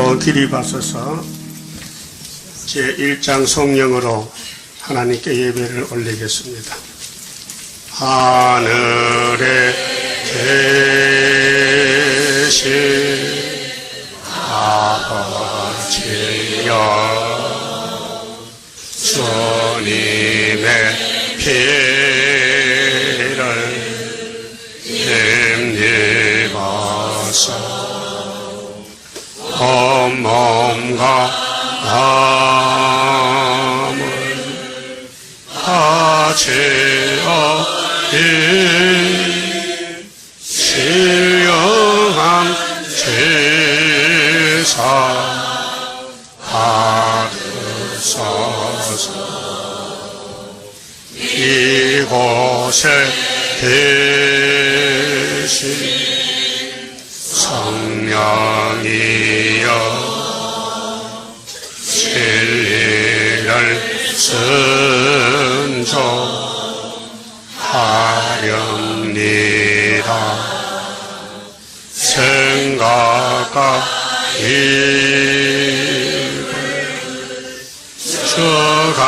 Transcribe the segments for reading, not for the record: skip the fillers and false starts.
오늘도 기립하소서. 제1장 성령으로 하나님께 예배를 올리겠습니다. 하늘에 계신 아버지여, 주님의 피를 힘입어서 온 몸과 마음을 바치어 신령한 제사 받으소서. 이곳에 계신 성령이여, 진리를 순종하렵니다. 생각과 입을 주관하사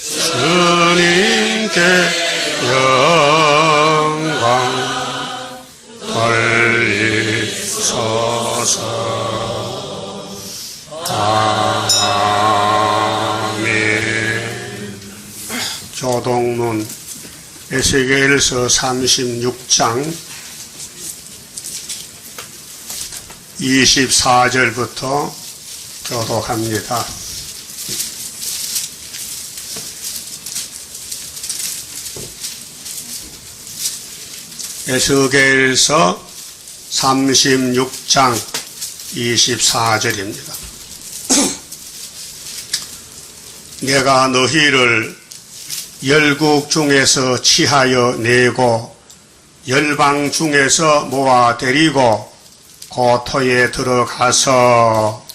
주님께 영광 돌리소서. 아멘. 교동문 에스겔서 36장 24절부터 교독합니다. 에스겔서 36장 24절입니다. 내가 너희를 열국 중에서 취하여 내고 열방 중에서 모아 데리고 고토에 들어가서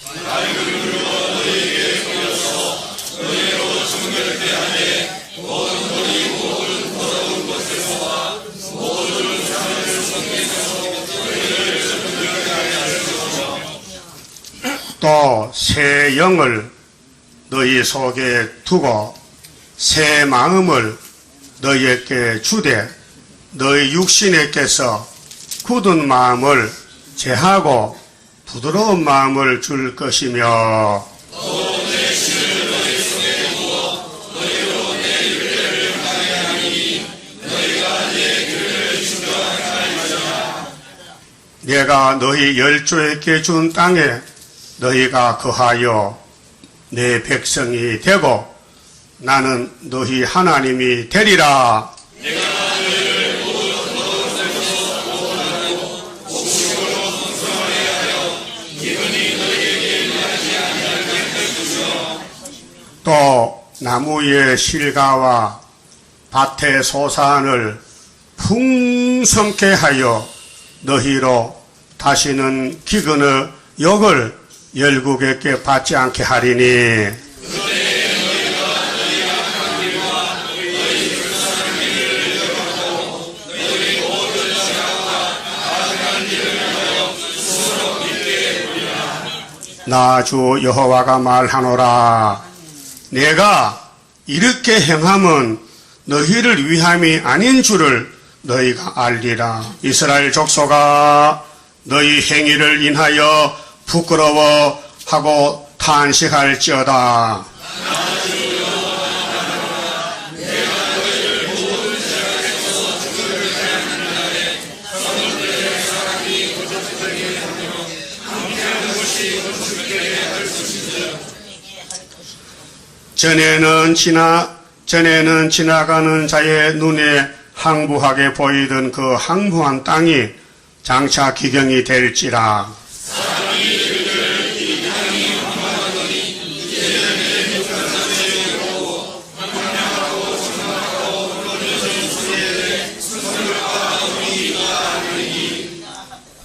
또 새 영을 너희 속에 두고 새 마음을 너희에게 주되 너희 육신에게서 굳은 마음을 제하고 부드러운 마음을 줄 것이며, 내가 너희 열조에게 준 땅에 너희가 거하여 내 백성이 되고 나는 너희 하나님이 되리라. 또 나무의 실과와 밭의 소산을 풍성케 하여 너희로 다시는 기근의 욕을 열국에게 받지 않게 하리니, 나 주 여호와가 말하노라. 내가 이렇게 행함은 너희를 위함이 아닌 줄을 너희가 알리라. 이스라엘 족속아, 너희 행위를 인하여 부끄러워하고 탄식할지어다. 전에는 지나가는 자의 눈에 항부하게 보이던 그 항부한 땅이 장차 기경이 될지라.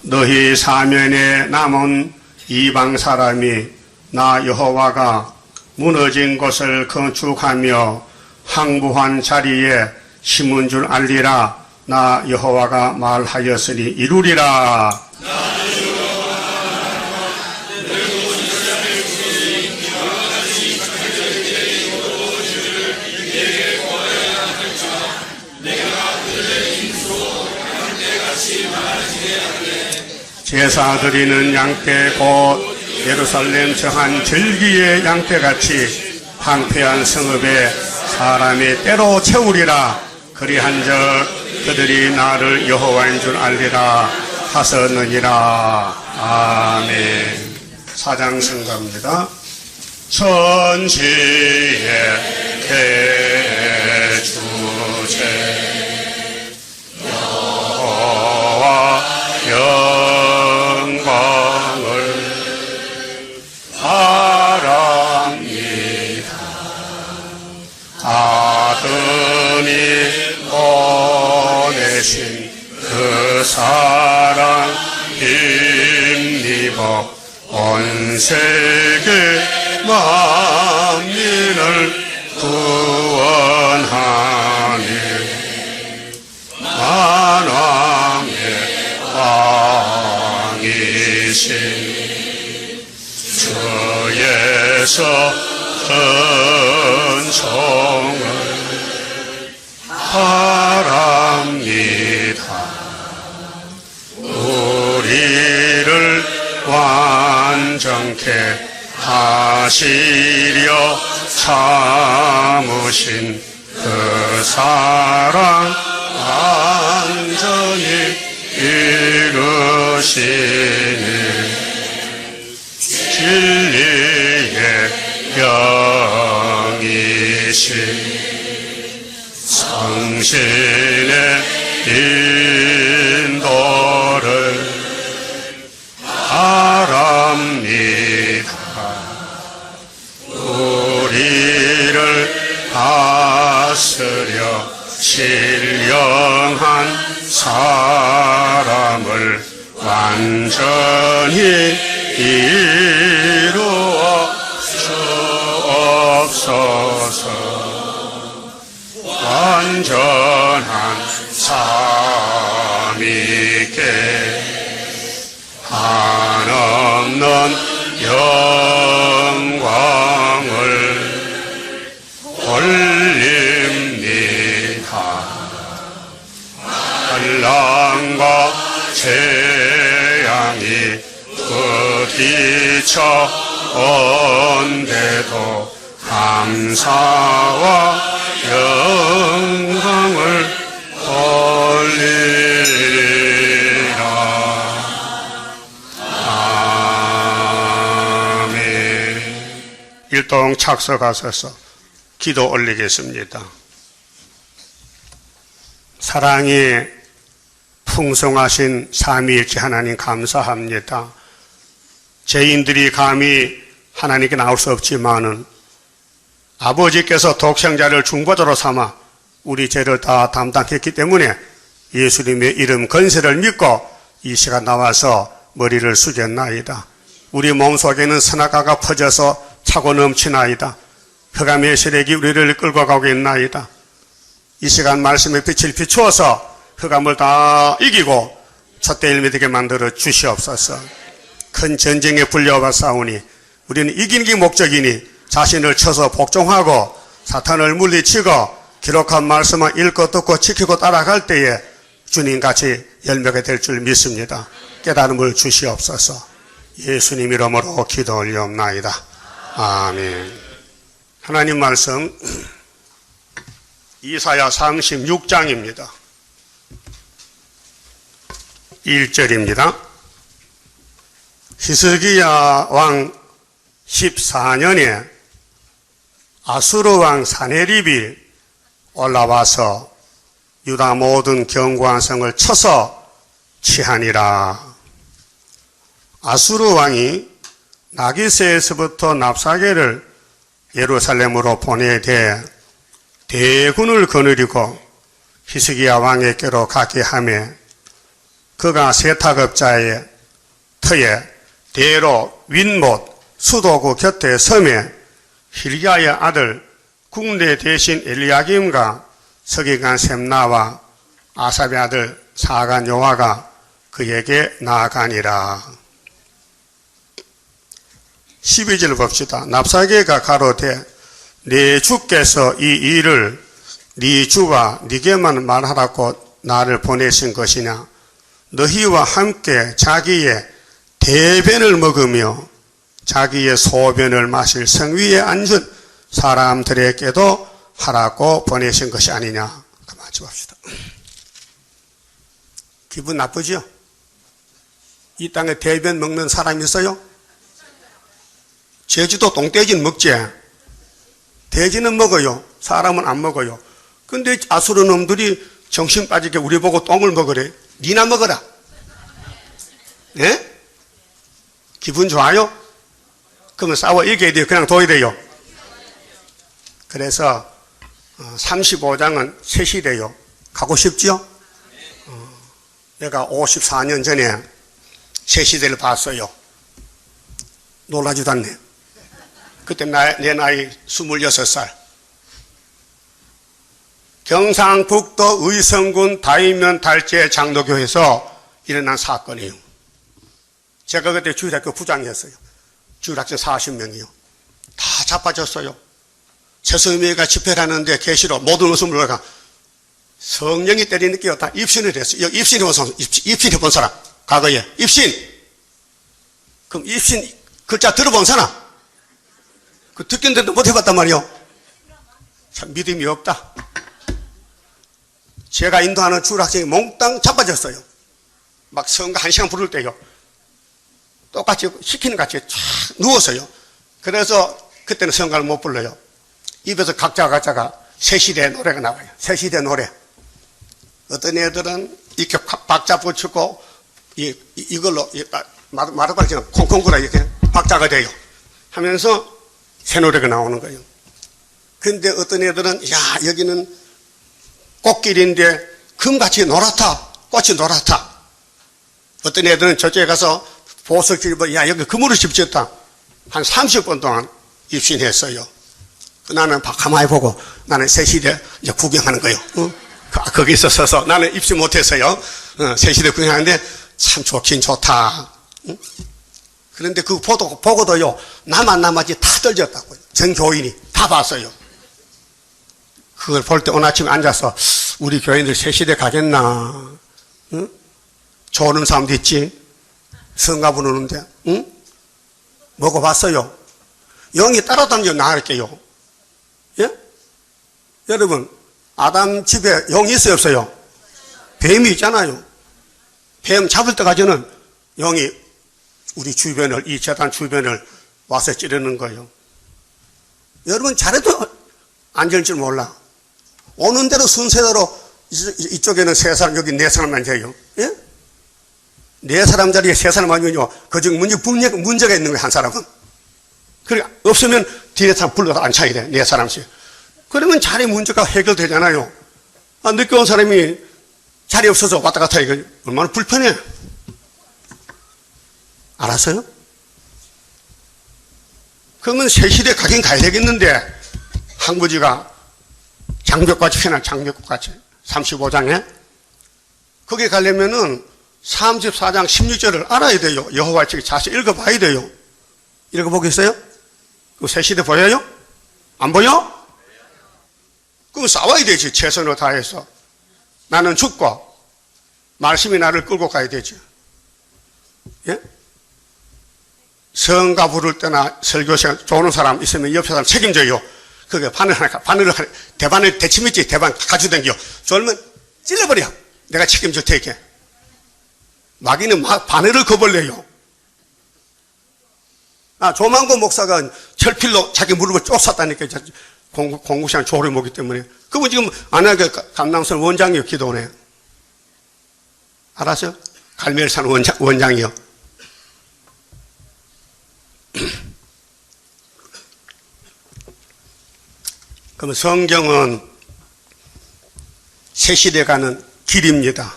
너희 사면에 남은 이방 사람이 나 여호와가 무너진 곳을 건축하며 항부한 자리에 심은 줄 알리라. 나 여호와가 말하였으니 이루리라. 제사 드리는 양떼 곧 예루살렘 정한 절기의 양떼같이 황폐한 성읍에 사람이 때로 채우리라. 그리한즉 그들이 나를 여호와인 줄 알리라 하셨느니라. 아멘. 사장 성가입니다. 천지의 대주제 여호와 영광을 바랍니다. 아드니 보내신 그 사랑 힘입어 온 세계 만민을 구원하니 만왕의 왕이신 주에서 은총을 바랍니다. 우리를 완전케 하시려 참으신 그 사랑 완전히 이루시니 진리의 영이신 성신의 인도를 바랍니다. 우리를 다스려 신령한 사람을 완전히 이루어 주옵소서. 완전한 삼위께 한없는 영광을 돌립니다. 한란과 재앙이 부딪혀 온데도 감사와 영광을 돌리라. 아멘. 일동 착석하셔서 기도 올리겠습니다. 사랑이 풍성하신 삼위일체 하나님 감사합니다. 죄인들이 감히 하나님께 나올 수 없지만은 아버지께서 독생자를 중보자로 삼아 우리 죄를 다 담당했기 때문에 예수님의 이름 건세를 믿고 이 시간 나와서 머리를 숙였나이다. 우리 몸속에는 선악과가 퍼져서 차고 넘치나이다. 흑암의 세력이 우리를 끌고 가고 있나이다. 이 시간 말씀의 빛을 비추어서 흑암을 다 이기고 촛대를 되게 만들어 주시옵소서. 큰 전쟁에 불려와 싸우니 우리는 이기는 게 목적이니 자신을 쳐서 복종하고 사탄을 물리치고 기록한 말씀을 읽고 듣고 지키고 따라갈 때에 주님같이 열매가 될 줄 믿습니다. 깨달음을 주시옵소서. 예수님 이름으로 기도 올리옵나이다. 아멘. 하나님 말씀 이사야 36장입니다. 1절입니다. 히스기야 왕 14년에 아수르 왕 사네립이 올라와서 유다 모든 견고한 성을 쳐서 취하니라. 아수르 왕이 나기세에서부터 납사계를 예루살렘으로 보내되 대군을 거느리고 히스기야 왕에게로 가게 하며 그가 세탁업자의 터에 대로 윗못 수도구 곁에 섬에 hil기야의 아들 국내 대신 엘리야김과 서기관 셈나와 아삽의 아들 사간 요아가 그에게 나아가니라. 12절 봅시다. 랍사게가 가로되 네 주께서 이 일을 네 주와 네게만 말하라고 나를 보내신 것이냐. 너희와 함께 자기의 대변을 먹으며 자기의 소변을 마실 성위에 앉은 사람들에게도 하라고 보내신 것이 아니냐. 그만 줍시다. 기분 나쁘죠? 이 땅에 대변 먹는 사람이 있어요? 제주도 똥돼지는 먹지. 돼지는 먹어요. 사람은 안 먹어요. 근데 아수르 놈들이 정신 빠지게 우리 보고 똥을 먹으래. 니나 먹어라. 예? 기분 좋아요? 그러면 싸워 이겨야 돼요? 그냥 둬야 돼요? 그래서 35장은 셋이래요. 가고 싶죠? 내가 54년 전에 새시대를 봤어요. 놀라지도 않네. 그때 내 나이 26살. 경상북도 의성군 다이면 달제 장로교에서 일어난 사건이에요. 제가 그때 주일학교 부장이었어요. 주일학생 40명이요. 다 자빠졌어요. 최성미가 집회를 하는데 계시로 모든 웃음을 올라가 성령이 때리는 게 다 입신을 했어요. 입신 해본 사람. 과거에. 입신. 그럼 입신 글자 들어본 사람. 그 듣겠는데도 못 해봤단 말이요. 참 믿음이 없다. 제가 인도하는 주일학생이 몽땅 자빠졌어요. 막 성가 1시간 부를 때요. 똑같이 시키는 같이 쫙 누웠어요. 그래서 그때는 성가를 못 불러요. 입에서 각자가 새시대 노래가 나와요. 새시대 노래. 어떤 애들은 이렇게 박자 붙이고 이걸로 마르바리처럼 콩콩구라 이렇게 박자가 돼요. 하면서 새 노래가 나오는 거예요. 근데 어떤 애들은 야 여기는 꽃길인데 금같이 노랗다. 꽃이 노랗다. 어떤 애들은 저쪽에 가서 보석길 입어 야 여기 금으로 집지었다. 한 30분 동안 입신했어요. 나는 가만히 보고 나는 새시대 이제 구경하는 거예요. 거기서 서서 나는 입신 못했어요. 새시대 구경하는데 참 좋긴 좋다. 그런데 그 보고도요 나만 남았지 다 떨졌다고요. 전 교인이 다 봤어요. 그걸 볼 때 오늘 아침에 앉아서 우리 교인들 새시대 가겠나? 응? 좋은 사람도 있지. 성가 부르는데 응? 먹어봤어요. 영이 따라다니면 나갈게요. 예? 여러분 아담 집에 영이 있어요 없어요? 뱀이 있잖아요. 뱀 잡을 때까지는 영이 우리 주변을 이 재단 주변을 와서 찌르는 거예요. 여러분 잘해도 앉을 줄 몰라. 오는 대로 순서대로 이쪽에는 세 사람 여기 네 사람만 돼요. 예? 네 사람 자리에 세 사람 아니면요 그중 문제가 있는 거예요. 한 사람은. 그래 없으면 뒤에 사람 불러서 앉혀야 돼. 네 사람씩. 그러면 자리 문제가 해결되잖아요. 늦게 온 사람이 자리 없어서 왔다 갔다 이거 얼마나 불편해. 알았어요? 그러면 새시대 가긴 가야 되겠는데 항부지가 장벽같이 펴난 장벽같이 35장에 거기 가려면은 34장 16절을 알아야 돼요. 여호와 측에 자세히 읽어봐야 돼요. 읽어보겠어요? 그 새시대 보여요? 안 보여? 그럼 싸워야 되지. 최선을 다해서. 나는 죽고 말씀이 나를 끌고 가야 되지. 예? 성가 부를 때나 설교 시간 좋은 사람 있으면 옆에 사람 책임져요. 그게 대반을 대치밌지 대반 가지고 댕겨. 졸면 찔러버려. 내가 책임질 테게. 마귀는 바늘을 거벌려요. 조만고 목사가 철필로 자기 무릎을 쫓았다니까. 공구시간 조를 먹기 때문에. 그분 지금 안하게 감남선 원장이요. 기도원에. 알았어요? 갈멜산 원장이요. 그러면 성경은 새시대 가는 길입니다.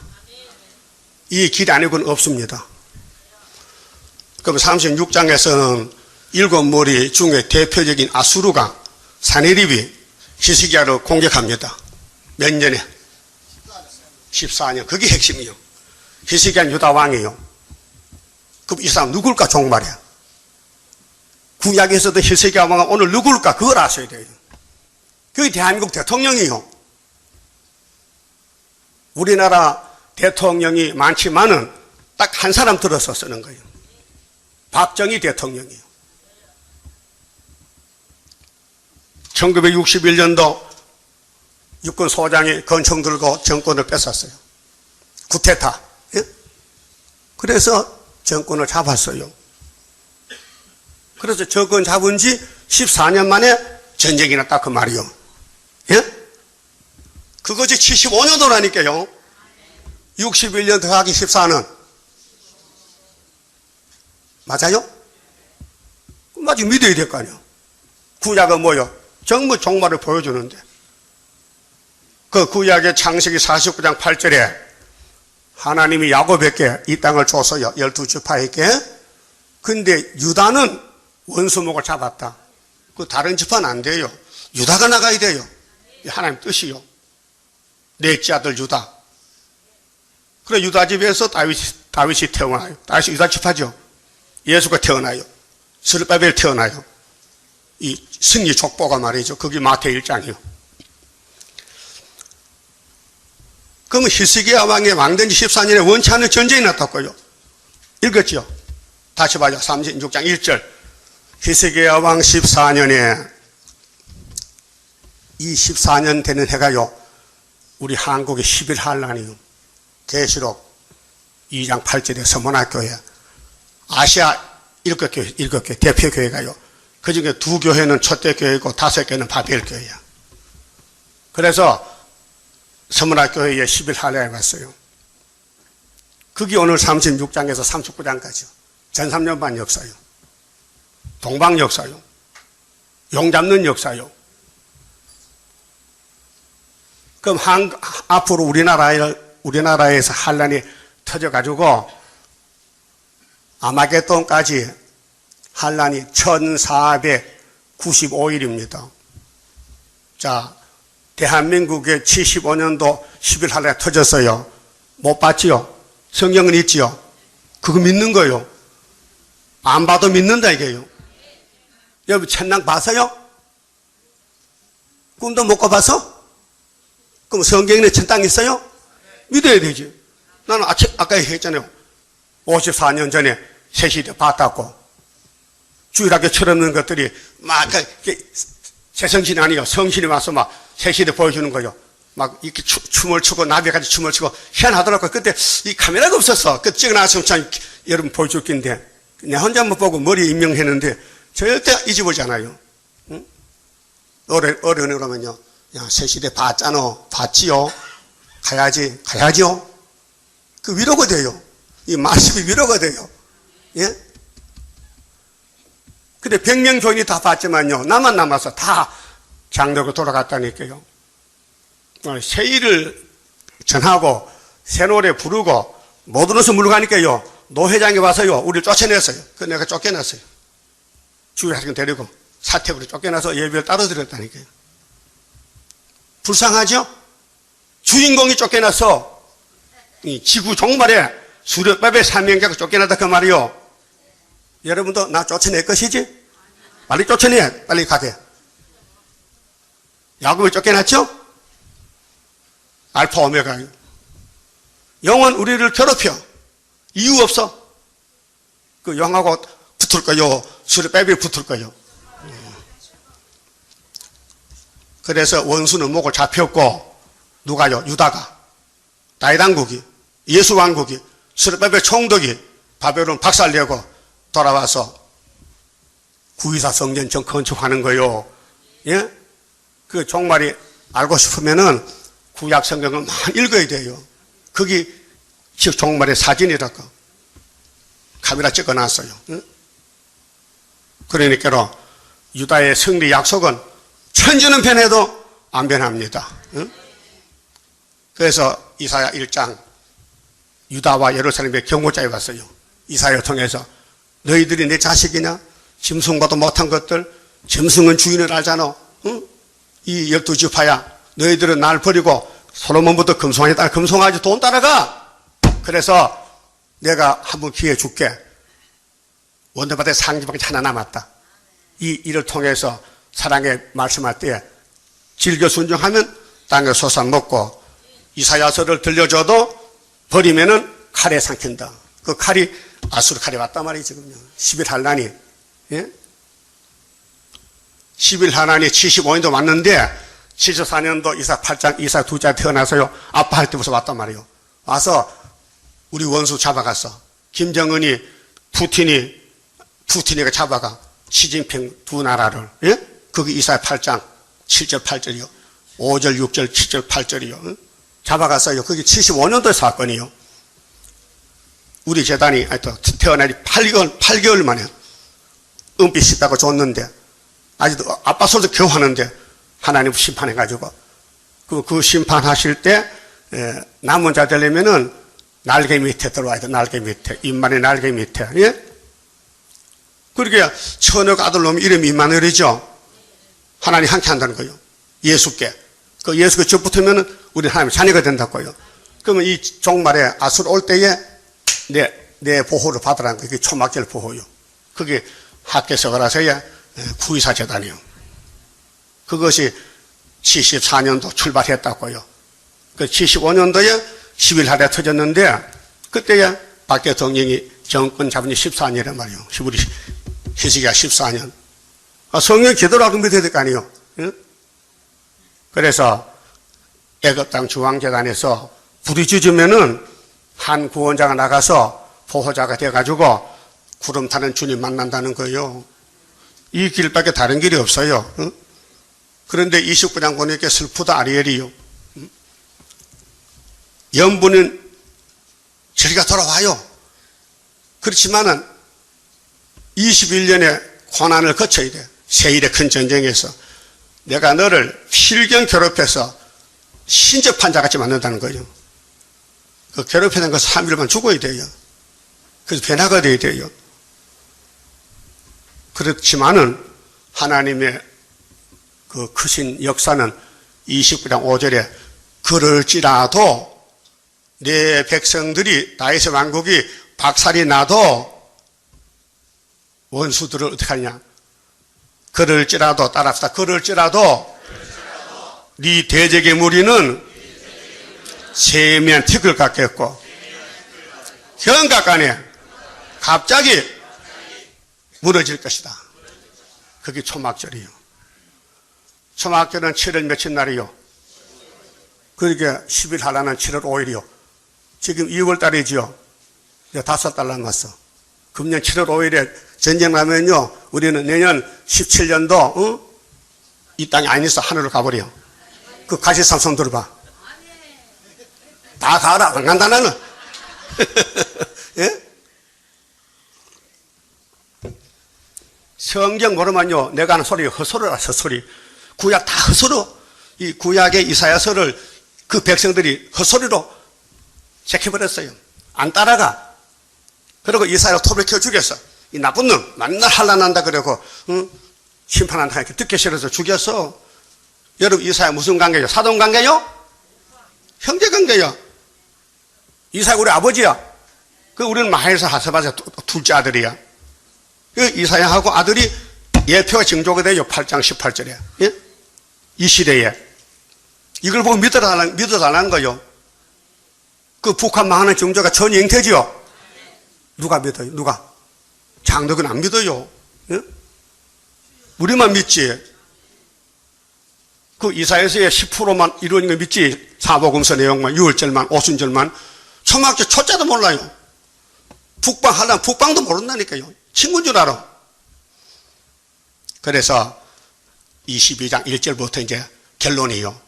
이 길 아니고는 없습니다. 그럼 36장에서는 일곱 머리 중에 대표적인 아수르가 사네립이 히스기야를 공격합니다. 몇 년에? 14년 그게 핵심이요. 히스기야 유다 왕이요. 그럼 이 사람 누굴까 종말이야. 구약에서도 히스기야 왕은 오늘 누굴까 그걸 아셔야 돼요. 그게 대한민국 대통령이요. 우리나라 대통령이 많지만은 딱 한 사람 들어서 쓰는 거예요. 박정희 대통령이요. 1961년도 육군 소장이 권총 들고 정권을 뺏었어요. 쿠데타. 예? 그래서 정권을 잡았어요. 그래서 정권 잡은 지 14년 만에 전쟁이 났다 그 말이요. 예? 그것이 75년도라니까요. 61년 더하기 14는 맞아요? 맞아 믿어야 될 거 아니에요. 구약은 뭐요? 정말 종말을 보여주는데 그 구약의 창세기 49장 8절에 하나님이 야곱에게 이 땅을 줬어요. 12지파에게. 근데 유다는 원수목을 잡았다. 그 다른 지파는 안 돼요. 유다가 나가야 돼요. 하나님 뜻이요. 넷째 아들 유다. 그래 유다 집에서 다윗이 태어나요. 다윗이 유다 지파죠. 예수가 태어나요. 스룹바벨 태어나요. 이 승리 족보가 말이죠. 그게 마태 1장이요. 그러면 히스기야 왕의 왕된 지 14년에 원치 않는 전쟁이 났다고요. 읽었죠? 다시 봐요. 36장 1절. 히스기야 왕 14년에 이 14년 되는 해가요. 우리 한국의 11한란이요. 계시록 2장 8절에 서문학교에 아시아 7교회 대표교회가요. 그 중에 2교회는 초대교회고 5교회는 바벨교회야. 그래서 서문학교회에 11할례에 왔어요. 그게 오늘 36장에서 39장까지요. 전 3년반 역사요. 동방 역사요. 용 잡는 역사요. 그럼 앞으로 우리나라에서 한란이 터져가지고 아마겟돈까지 한란이 1495일입니다. 자, 대한민국의 75년도 11할례 터졌어요. 못 봤지요? 성경은 있지요? 그거 믿는 거요. 안 봐도 믿는다 이게요. 여러분 천당 봤어요? 꿈도 못 꿔봤어? 그럼 성경에 천당 있어요? 믿어야 되지. 나는 아까 얘기했잖아요. 54년 전에 새시대 봤다고. 주일학교 철없는 것들이 막 새성신이 아니요. 성신이 와서 막 새시대 보여주는 거요. 막 이렇게 춤을 추고 나비같이 춤을 추고 희한하더라고요. 그때 이 카메라가 없었어. 그 찍어놔서 참 여러분 보여줄 낀데 내 혼자만 보고 머리에 임명했는데 절대 잊어보잖아요. 응? 어른이 그러면요. 야, 새시대 봤잖아. 봤지요? 가야지요? 그 위로가 돼요. 이 말씀이 위로가 돼요. 예? 근데 100명 교인이 다 봤지만요. 나만 남아서 다 장로로 돌아갔다니까요. 새 일을 전하고 새 노래 부르고 못 들어서 물러가니까요. 노회장이 와서요. 우리를 쫓아냈어요. 그래서 내가 쫓겨났어요. 주일학교 데리고 사택으로 쫓겨나서 예배를 따로 드렸다니까요. 불쌍하죠? 주인공이 쫓겨나서 이 지구 종말에 수렵밥에 사명자가 쫓겨나다 그 말이요. 여러분도 나 쫓아낼 것이지? 빨리 쫓아내. 빨리 가게. 야곱이 쫓겨났죠? 알파 오메가요. 영은 우리를 괴롭혀. 이유 없어. 그 영하고 붙을 거요. 수렵밥이 붙을 거요. 그래서 원수는 목을 잡혔고 누가요? 유다가 다윗왕국이 예수왕국이 스룹바벨 총독이 바벨론 박살내고 돌아와서 구이사 성전 전 건축하는 거요. 예? 그 종말이 알고 싶으면은 구약 성경을 많이 읽어야 돼요. 거기 종말의 사진이라고 카메라 찍어놨어요. 예? 그러니까 유다의 승리 약속은 천지는 변해도 안 변합니다. 예? 그래서 이사야 1장 유다와 예루살렘의 경고자에 왔어요. 이사야를 통해서 너희들이 내 자식이냐? 짐승과도 못한 것들. 짐승은 주인을 알잖아. 응? 이 12지파야. 너희들은 날 버리고 솔로몬부터 금송아지 금송아지 돈 따라가. 그래서 내가 한번 기회 줄게. 원대밭에 상집밖에 하나 남았다. 이 일을 통해서 사랑의 말씀할 때 즐겨 순종하면 땅에 솟아 먹고, 이사야서를 들려줘도 버리면은 칼에 삼킨다. 그 칼이 아수르 칼이 왔단 말이에요. 지금요. 11한란이, 예? 11한란이 75년도 왔는데 74년도 이삭 8장 이삭 2자 태어나서요, 아빠 할 때부터 왔단 말이에요. 와서 우리 원수 잡아갔어. 김정은이 푸틴이가 잡아가 시진핑 두 나라를, 예? 그게 이삭 8장 7절 8절이요. 5절 6절 7절 8절이요. 잡아갔어요. 그게 75년도의 사건이요. 우리 재단이 태어나기 8개월 만에 은빛 씻다고 줬는데, 아직도 아빠 소리도 겨우 하는데 하나님 심판해가지고, 그 심판하실 때 남은 자 되려면은 날개 밑에 들어와야 돼. 날개 밑에, 임마누엘 날개 밑에. 예? 그러게 천억 아들놈 이름이 임마누엘이죠. 하나님 함께 한다는 거예요. 예수께. 그 예수께 접붙으면은 우리 하나님 자녀가 된다고요. 그러면 이 종말에 아수르 올 때에 내 보호를 받으라는 거예요. 그게 초막절 보호요. 그게 학계서가라서야 구의사 재단이요. 그것이 74년도 출발했다고요. 그 75년도에 11할에 터졌는데, 그때야 박 대통령이 정권 잡은 지 14년이란 말이에요. 우리 희식이가 14년. 성령 제대로 믿어야 될 거 아니에요. 응? 그래서 애굽 땅 중앙재단에서 불이 짖으면은 한 구원자가 나가서 보호자가 돼가지고 구름 타는 주님 만난다는 거예요. 이 길밖에 다른 길이 없어요. 응? 그런데 29장 보니까 슬프다 아리엘이요. 응? 연분은 저리가 돌아와요. 그렇지만은 21년의 고난을 거쳐야 돼. 세일의 큰 전쟁에서 내가 너를 필경 괴롭혀서 신접한 자같이 만든다는 거예요. 그 괴롭히는 거 3일만 죽어야 돼요. 그래서 변화가 돼야 돼요. 그렇지만은 하나님의 그 크신 역사는 29장 5절에 그럴지라도 내 백성들이 다윗의 왕국이 박살이 나도 원수들을 어떻게 하느냐. 그럴지라도 따라합시다. 그럴지라도 네 대적의 무리는 세미한 티끌 같겠고 현각간에 갑자기 무너질 것이다. 그게 초막절이요. 초막절은 7월 며칠 날이요. 그러니까 10일 하라는 7월 5일이요. 지금 2월 달이지요. 이제 5달 남았어. 금년 7월 5일에 전쟁 나면요, 우리는 내년 17년도 이 땅에 안 있어. 하늘로 가버려. 그 가시산 손 들어봐. 다 가라. 안 간다 나는. 예? 성경 모르면요, 내가 하는 소리 헛소리라. 헛소리. 구약 다 헛소리로, 이 구약의 이사야서를 그 백성들이 헛소리로 제껴버렸어요. 안 따라가. 그리고 이사야 톱을 켜 죽였어. 이 나쁜 놈 맨날 환난한다 그러고 심판한다 이렇게 듣기 싫어서 죽였어. 여러분 이사야 무슨 관계요? 사돈 관계요? 형제 관계요. 이사야 우리 아버지야. 그 우리는 마헬사 하세바자 둘째 아들이야. 그 이사야하고 아들이 예표가 징조가 돼요. 8장 18절에. 예? 이 시대에 이걸 보고 믿어달라는 거요. 그 북한 망하는 징조가 전 잉태지요. 누가 믿어요? 누가? 장덕은 안 믿어요. 예? 우리만 믿지. 그 이사야서의 10%만 이루어진 거 믿지. 사복음서 내용만, 유월절만, 오순절만. 초막절 초자도 몰라요. 북방 하려면 북방도 모른다니까요. 친구인 줄 알아. 그래서 22장 1절부터 이제 결론이요.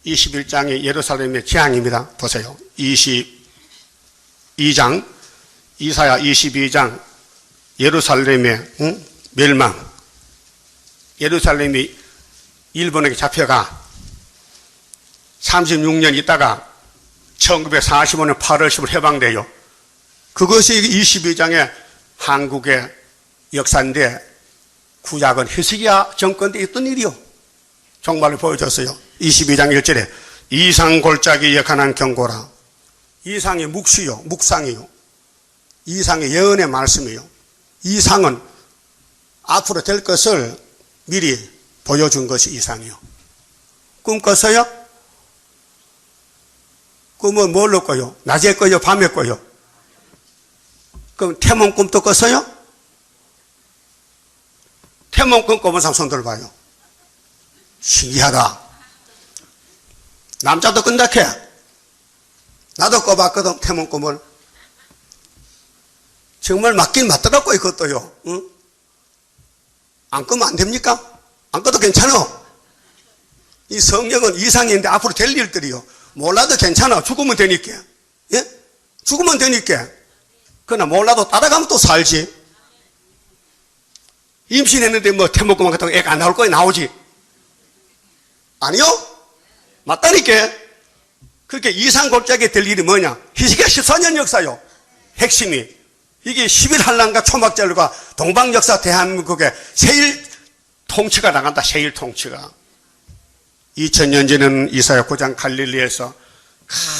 21장이 예루살렘의 재앙입니다. 보세요. 22장, 이사야 22장, 예루살렘의 멸망. 예루살렘이 일본에게 잡혀가 36년 있다가 1945년 8월 10일 해방돼요. 그것이 22장의 한국의 역사인데 구약은 히스기야 정권 때 있던 일이요. 정말로 보여줬어요. 22장 1절에 이상 골짜기에 관한 경고라. 이상이 묵시요, 묵상이요. 이상의 예언의 말씀이요. 이상은 앞으로 될 것을 미리 보여준 것이 이상이요. 꿈 꿨어요? 꿈은 뭘로 꿔요? 낮에 꿔요? 밤에 꿔요? 그럼 태몽 꿈도 꿨어요? 태몽 꿈 꿔본 사람 손 들어봐요. 신기하다. 남자도 끈다해. 나도 꿔봤거든, 태몽 꿈을. 정말 맞긴 맞더라고, 이것도요. 응? 안 끄면 안 됩니까? 안 꺼도 괜찮아. 이 성경은 이상인데 앞으로 될 일들이요. 몰라도 괜찮아. 죽으면 되니까. 예? 죽으면 되니까. 그러나 몰라도 따라가면 또 살지. 임신했는데 뭐 태몽꿈 같은 거 애가 안 나올 거야? 나오지. 아니요? 맞다니까. 그렇게 이상골짜기에 될 일이 뭐냐? 히스기야 14년 역사요. 핵심이. 이게 11한란과 초막절과 동방역사 대한민국의 세일 통치가 나간다. 세일 통치가. 2000년 전에는 이사야 9장 갈릴리에서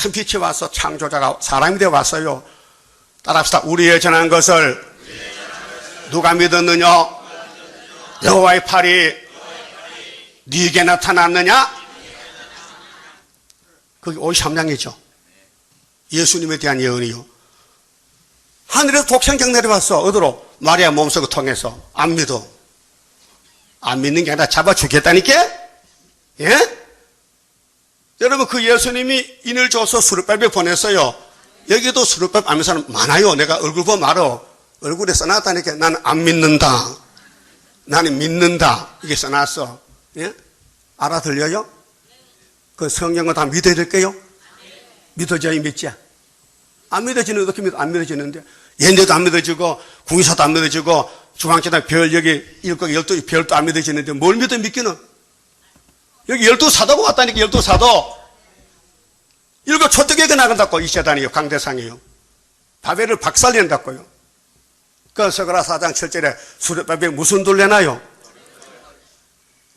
큰 빛이 와서 창조자가 사람이 되어 왔어요. 따라합시다. 우리의 전한 것을 누가 믿었느냐? 여호와의 팔이 네게 나타났느냐? 그게 53장이죠. 예수님에 대한 예언이요. 하늘에서 독생장 내려왔어. 어디로? 마리아 몸속을 통해서. 안 믿어. 안 믿는 게 아니라 잡아 죽겠다니까? 예? 여러분, 그 예수님이 인을 줘서 수르밥에 보냈어요. 여기도 수르밥 아는 사람 많아요. 내가 얼굴 보면 알아. 얼굴에 써놨다니까. 나는 안 믿는다. 나는 믿는다. 이게 써놨어. 예? 알아들려요? 그 성경은 다 믿어야 될게요? 믿어져야 믿지? 안 믿어지는데 어떻게 믿어? 안 믿어지는데. 연대도 안 믿어지고, 궁의사도 안 믿어지고, 중앙재단 별 여기 7개 12 별도 안 믿어지는데 뭘 믿어 믿기는? 여기 12사도가 왔다니까. 12사도. 일곱 초대교회가 나간다고. 이 재단이요. 강대상이요. 바벨을 박살낸다고요. 그 서가라 4장 7절에 수레바벨 무슨 돌 내나요?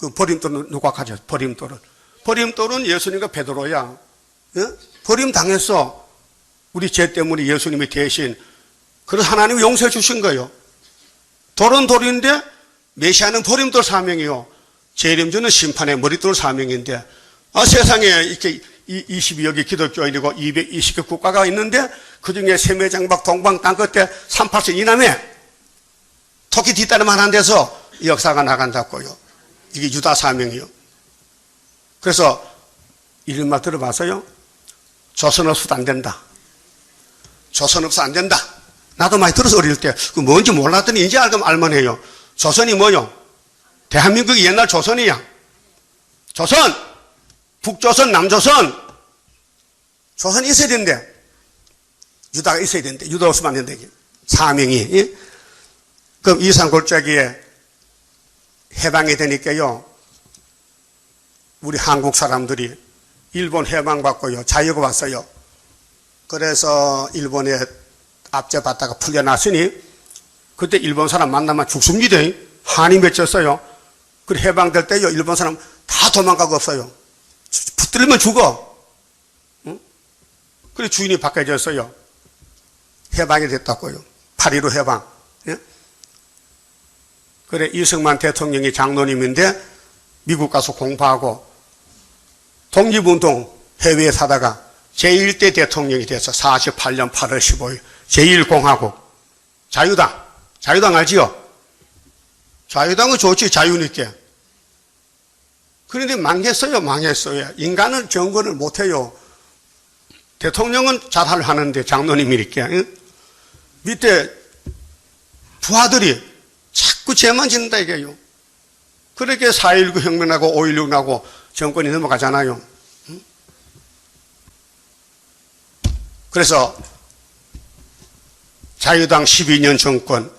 그 버림돌은 누가 가져? 버림돌은. 버림돌은 예수님과 베드로야. 예? 버림당했어. 우리 죄 때문에 예수님이 대신. 그래서 하나님이 용서해 주신 거예요. 돌은 돌인데 메시아는 버림돌 사명이요. 재림주는 심판의 머릿돌 사명인데, 세상에 이렇게 22여개 기독교인이고 220개 국가가 있는데 그 중에 세매장박 동방 땅끝에 38세 이남에 토끼 뒷다리만 한 데서 역사가 나간다고요. 이게 유다 사명이요. 그래서 이런 말 들어봤어요? 조선 없어도 안 된다. 조선 없어 안 된다. 나도 많이 들어서 어릴 때 그 뭔지 몰랐더니 이제 알만해요. 조선이 뭐요? 대한민국이 옛날 조선이야. 조선, 북조선, 남조선. 조선이 있어야 된대. 유다가 있어야 된대. 유다 없으면 안 된대. 사명이. 예? 그럼 이산골짜기에 해방이 되니까요. 우리 한국 사람들이 일본 해방받고요. 자유가 왔어요. 그래서 일본에 압제받다가 풀려났으니 그때 일본 사람 만나면 죽습니다. 한이 맺혔어요. 그래 해방될 때요. 일본 사람 다 도망가고 없어요. 붙들면 죽어. 응? 그래 주인이 바뀌어졌어요. 해방이 됐다고요. 8.15 해방. 예? 그래 이승만 대통령이 장로님인데 미국 가서 공부하고 독립운동 해외에 사다가 제1대 대통령이 돼서 48년 8월 15일 제1공화국 자유당. 자유당 알지요? 자유당은 좋지. 자유니까. 그런데 망했어요. 인간은 정권을 못해요. 대통령은 잘 하는데 장로님이니까. 밑에 부하들이 자꾸 죄만 짓는다 이게요. 그렇게 4.19 혁명하고 5.16 나고 정권이 넘어가잖아요. 그래서 자유당 12년 정권,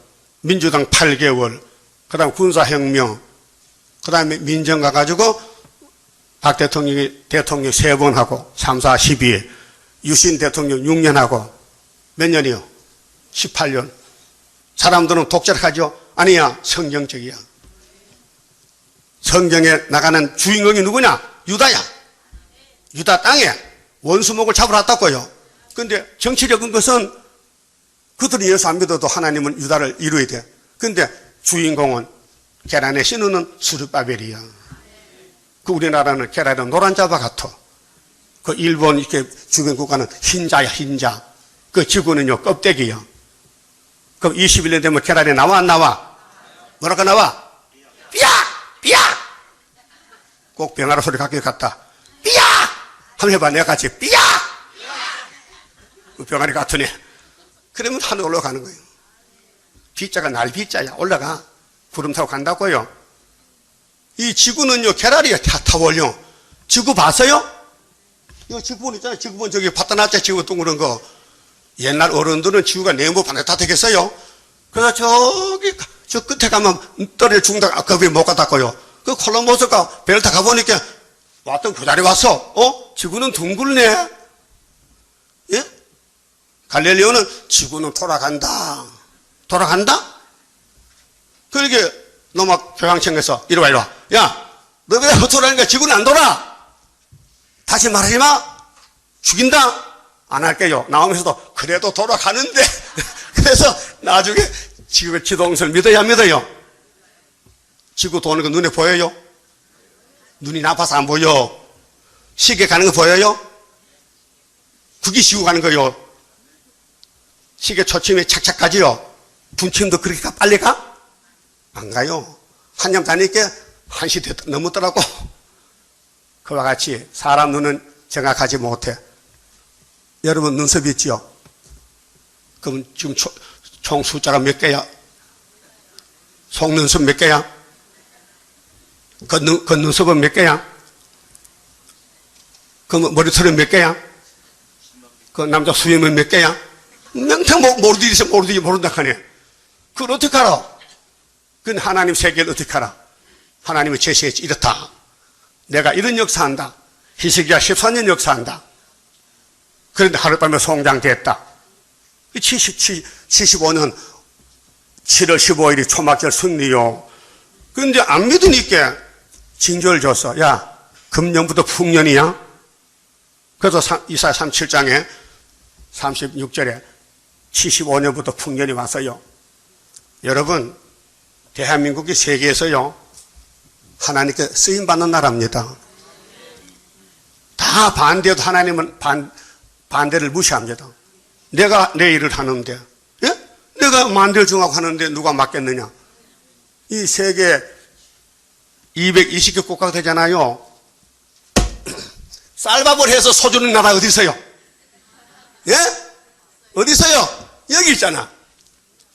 민주당 8개월, 그 다음 군사혁명, 그 다음에 민정 가가지고 박 대통령이 대통령 3번 하고 3, 4, 12, 유신 대통령 6년 하고 몇 년이요? 18년. 사람들은 독재하죠? 아니야. 성경적이야. 성경에 나가는 주인공이 누구냐? 유다야. 유다 땅에 원수목을 잡으러 왔다고요. 근데 정치적인 것은 그들이 예수 안 믿어도 하나님은 유다를 이루어야 돼. 근데 주인공은 계란에 씌우는 스룹바벨이야. 그 우리나라는 계란에 노란 자바 같아. 그 일본 이렇게 주변 국가는 흰자야, 흰자. 그 지구는요, 껍데기야. 그럼 21년 되면 계란이 나와, 안 나와? 뭐랄까 나와? 삐약! 삐약! 꼭 병아라 소리 갖게 같다. 삐약! 한번 해봐, 내가 같이. 삐약! 그 병아리 같으네. 그러면 하늘 올라가는 거예요. 비자가 날 비자야. 올라가. 구름 타고 간다고요. 이 지구는요, 계란이야, 타월요. 지구 봤어요? 이거 지구본 있잖아요. 지구본 저기 봤다 놨죠. 지구 동그란 거. 옛날 어른들은 지구가 네모 반에다 되겠어요? 그래서 저기, 저 끝에 가면 떨어져 죽는다. 거기 못 갔다고요. 그 콜럼버스가 배를 타고 가보니까 왔던 그 자리에 왔어. 지구는 둥글네? 예? 갈릴레오는 지구는 돌아간다. 돌아간다? 그러게, 너 막 교황청에서 이리 와, 이리 와. 야, 너 왜 돌아가니까 지구는 안 돌아? 다시 말하지 마. 죽인다. 안 할게요. 나오면서도 그래도 돌아가는데. 그래서 나중에 지구의 지동설 믿어야 믿어요. 지구 도는 거 눈에 보여요? 눈이 나빠서 안 보여. 시계 가는 거 보여요? 그게 지구 가는 거요. 시계 초침이 착착 가지요. 분침도 그렇게 빨리 가? 안 가요. 한참 다니니까 1시 넘었더라고. 그와 같이 사람 눈은 정확하지 못해. 여러분 눈썹 있지요? 그럼 지금 총 숫자가 몇 개야? 속눈썹 몇 개야? 겉눈썹은 몇 개야? 그럼 머리털은 몇 개야? 그 남자 수염은 몇 개야? 명탕 모른다 하네. 그걸 어떻게 알아? 그건 하나님 세계를 어떻게 알아? 하나님이 제시했지. 이렇다. 내가 이런 역사한다. 히스기야 14년 역사한다. 그런데 하룻밤에 송장됐다. 75년 7월 15일이 초막절 승리요. 그런데 안 믿으니까 징조를 줬어. 야, 금년부터 풍년이야. 그래서 이사야 37장에 36절에 75년부터 풍년이 왔어요. 여러분, 대한민국이 세계에서요, 하나님께 쓰임받는 나라입니다. 다 반대해도 하나님은 반대를 무시합니다. 내가 내 일을 하는데, 예? 내가 만들 정하고 하는데 누가 맡겠느냐? 이 세계 220개 국가가 되잖아요. 쌀밥을 해서 소주는 나라 어디 있어요? 예? 어디 있어요? 여기 있잖아.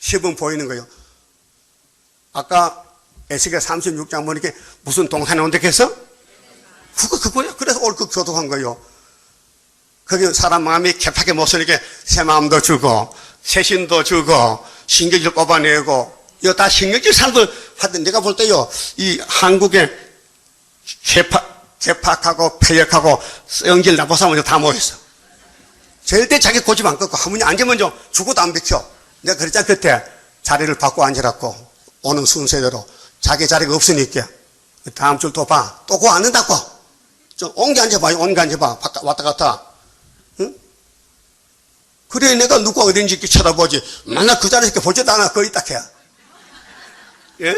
10은 보이는 거예요. 아까 에스겔 36장 보니까 무슨 동산에 온다 했어? 그거야. 그래서 옳고 교독한 거예요. 거기 사람 마음이 개팍하게 못 쓰니까 새 마음도 주고, 새 신도 주고, 신경질 뽑아내고, 이거 다 신경질 살도 하여튼 내가 볼 때요, 이 한국에 개팍하고 폐역하고 성질 나쁜 사람은 다 모였어. 절대 자기 고집 안 꺾고, 한분이 앉으면 좀 죽어도 안 비켜. 내가 그랬잖아, 그때. 자리를 바꿔 앉으라고. 오는 순서대로. 자기 자리가 없으니까. 다음 줄 또 봐. 또 고 앉는다고. 좀 옮겨 앉아봐요. 옮겨 앉아봐. 왔다 갔다. 응? 그래, 내가 누가 어딘지 이렇게 쳐다보지. 만날 그 자리에 보지도 않아. 거의 딱 해. 예?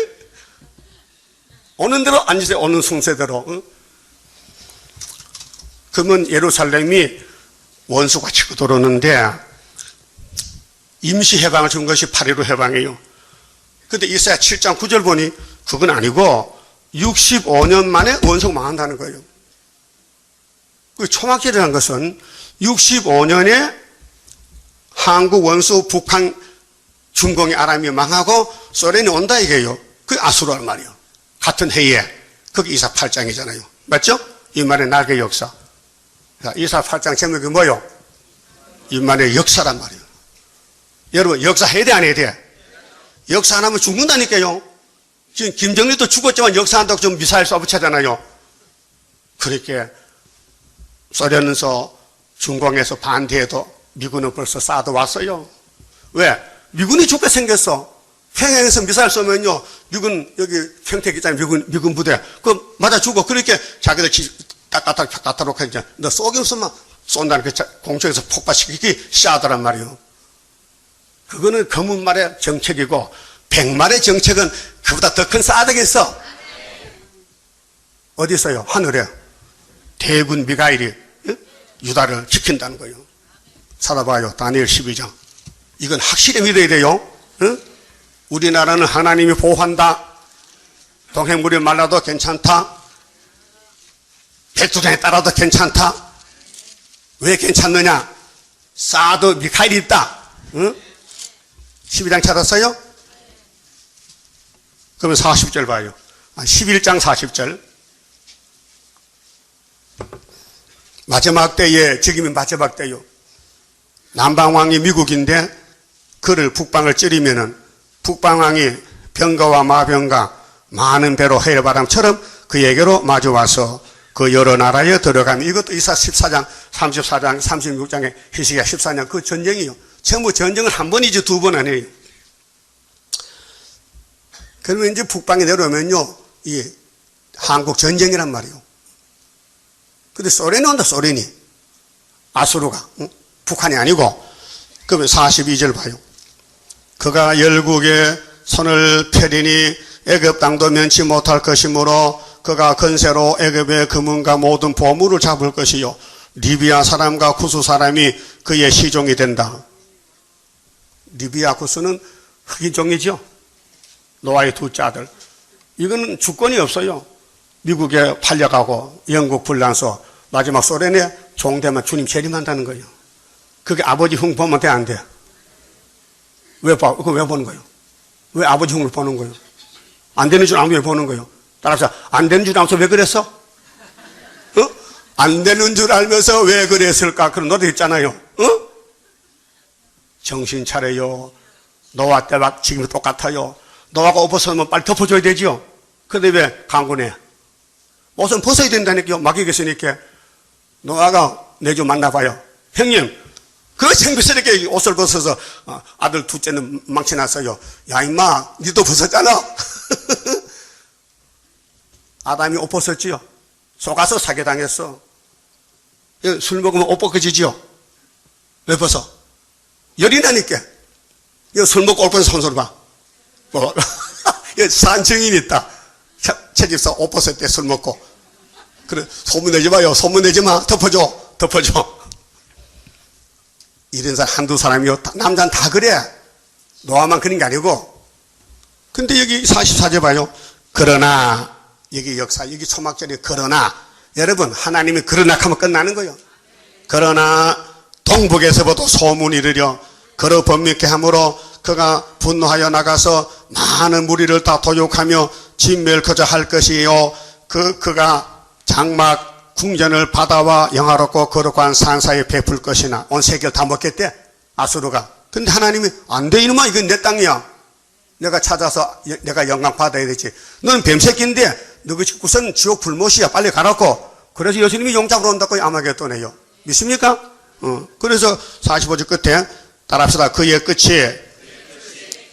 오는 대로 앉으세요. 오는 순서대로. 응? 그러면 예루살렘이 원수가 치고 들어오는데, 임시 해방을 준 것이 8.15 해방이에요. 근데 이사야 7장 9절 보니 그건 아니고 65년 만에 원수가 망한다는 거예요. 그 초막절이라는 것은 65년에 한국 원수 북한 중공의 아람이 망하고 소련이 온다 이게요. 그게 아수르란 말이에요. 같은 해에. 그게 이사 8장이잖아요. 맞죠? 이만의 날개 역사. 이사 8장 제목이 뭐예요? 이만의 역사란 말이에요. 여러분 역사 해야 돼 안 해야 돼? 역사 안 하면 죽는다니까요. 지금 김정일도 죽었지만 역사한다고 좀 미사일 쏘붙이잖아요. 그렇게 소련에서 중공에서 반대해도 미군은 벌써 쏴도 왔어요. 왜? 미군이 죽게 생겼어. 평양에서 미사일 쏘면요, 미군 여기 평택 있잖아요. 미군 부대 그 맞아 죽어. 그렇게 자기들 따따록 하니까 너 쏘기 없으면 쏜다는 그 공중에서 폭발시키기 시작하더란 말이에요. 그거는 검은말의 정책이고 백말의 정책은 그보다 더 큰 사드가 있어. 어디 있어요? 하늘에 대군 미가엘이 유다를 지킨다는 거예요. 찾아봐요. 다니엘 12장. 이건 확실히 믿어야 돼요. 우리나라는 하나님이 보호한다. 동해물이 말라도 괜찮다. 백두장에 따라도 괜찮다. 왜 괜찮느냐? 사드 미카엘이 있다. 12장 찾았어요? 그러면 40절 봐요. 11장 40절. 마지막 때에, 지금이 마지막 때요. 남방왕이 미국인데 그를 북방을 찌르면은 북방왕이 병거와 마병과 많은 배로 해일바람처럼 그에게로 마주와서 그 여러 나라에 들어가면, 이것도 이사 14장, 34장, 36장의 히스기야 14년 그 전쟁이요. 전부 전쟁을 한 번이지 두 번 아니에요. 그러면 이제 북방에 내려오면요, 이 한국 전쟁이란 말이에요. 근데 소련이 온다, 소련이. 아수르가. 북한이 아니고. 그러면 42절 봐요. 그가 열국에 손을 펴리니 애굽 땅도 면치 못할 것이므로 그가 건세로 애굽의 금은과 모든 보물을 잡을 것이요. 리비아 사람과 구스 사람이 그의 시종이 된다. 리비아 구스는 흑인종이죠. 노아의 둘째 아들. 이거는 주권이 없어요. 미국에 팔려가고 영국 불란서 마지막 소련에 종되면 주님 재림한다는 거예요. 그게 아버지 흉 보면 돼, 안 돼? 왜 봐? 그거 왜 보는 거예요? 왜 아버지 흉을 보는 거예요? 안 되는 줄 알고 왜 보는 거예요? 따라서 안 되는 줄 알면서 왜 그랬어? 안 되는 줄 알면서 왜 그랬을까? 그런 노래 있잖아요. 정신 차려요. 노아 때와 지금 똑같아요. 노아가 옷 벗으면 빨리 덮어줘야 되죠. 그런데 왜 강군해? 옷은 벗어야 된다니까요. 막이겠으니까. 노아가 내주 만나봐요. 형님, 그 생비스럽게 옷을 벗어서 아들 둘째는 망쳐놨어요. 야 임마, 니도 벗었잖아. 아담이 옷 벗었지요. 속아서 사기당했어. 술 먹으면 옷 벗겨지지요. 왜 벗어? 열이 나니까. 술 먹고 옷 벗어 손소리 봐. 산 증인이 있다. 채집사 옷 벗을 때 술 먹고. 그래, 소문내지 마요. 소문내지 마. 덮어줘. 덮어줘. 이런 사람 한두 사람이요. 남자는 다 그래. 노아만 그런 게 아니고. 근데 여기 44절 봐요. 그러나, 여기 역사, 여기 초막절이 그러나, 여러분, 하나님이 그러나 하면 끝나는 거예요. 그러나, 동북에서부터 소문이 이르려, 그러 범밌게 함으로 그가 분노하여 나가서 많은 무리를 다 도욕하며 진멸거저 할 것이요. 그가 장막 궁전을 바다와 영화롭고 거룩한 산사에 베풀 것이나 온 세계를 다 먹겠대. 아수르가. 근데 하나님이 안 돼 이놈아, 이건 내 땅이야. 내가 찾아서 내가 영광 받아야 되지. 너는 뱀새끼인데 너 우선 지옥 불못이야. 빨리 가라고. 그래서 예수님이 용작으로 온다고 아마겟돈에요. 믿습니까? 그래서 45절 끝에 따라합시다. 그의 끝이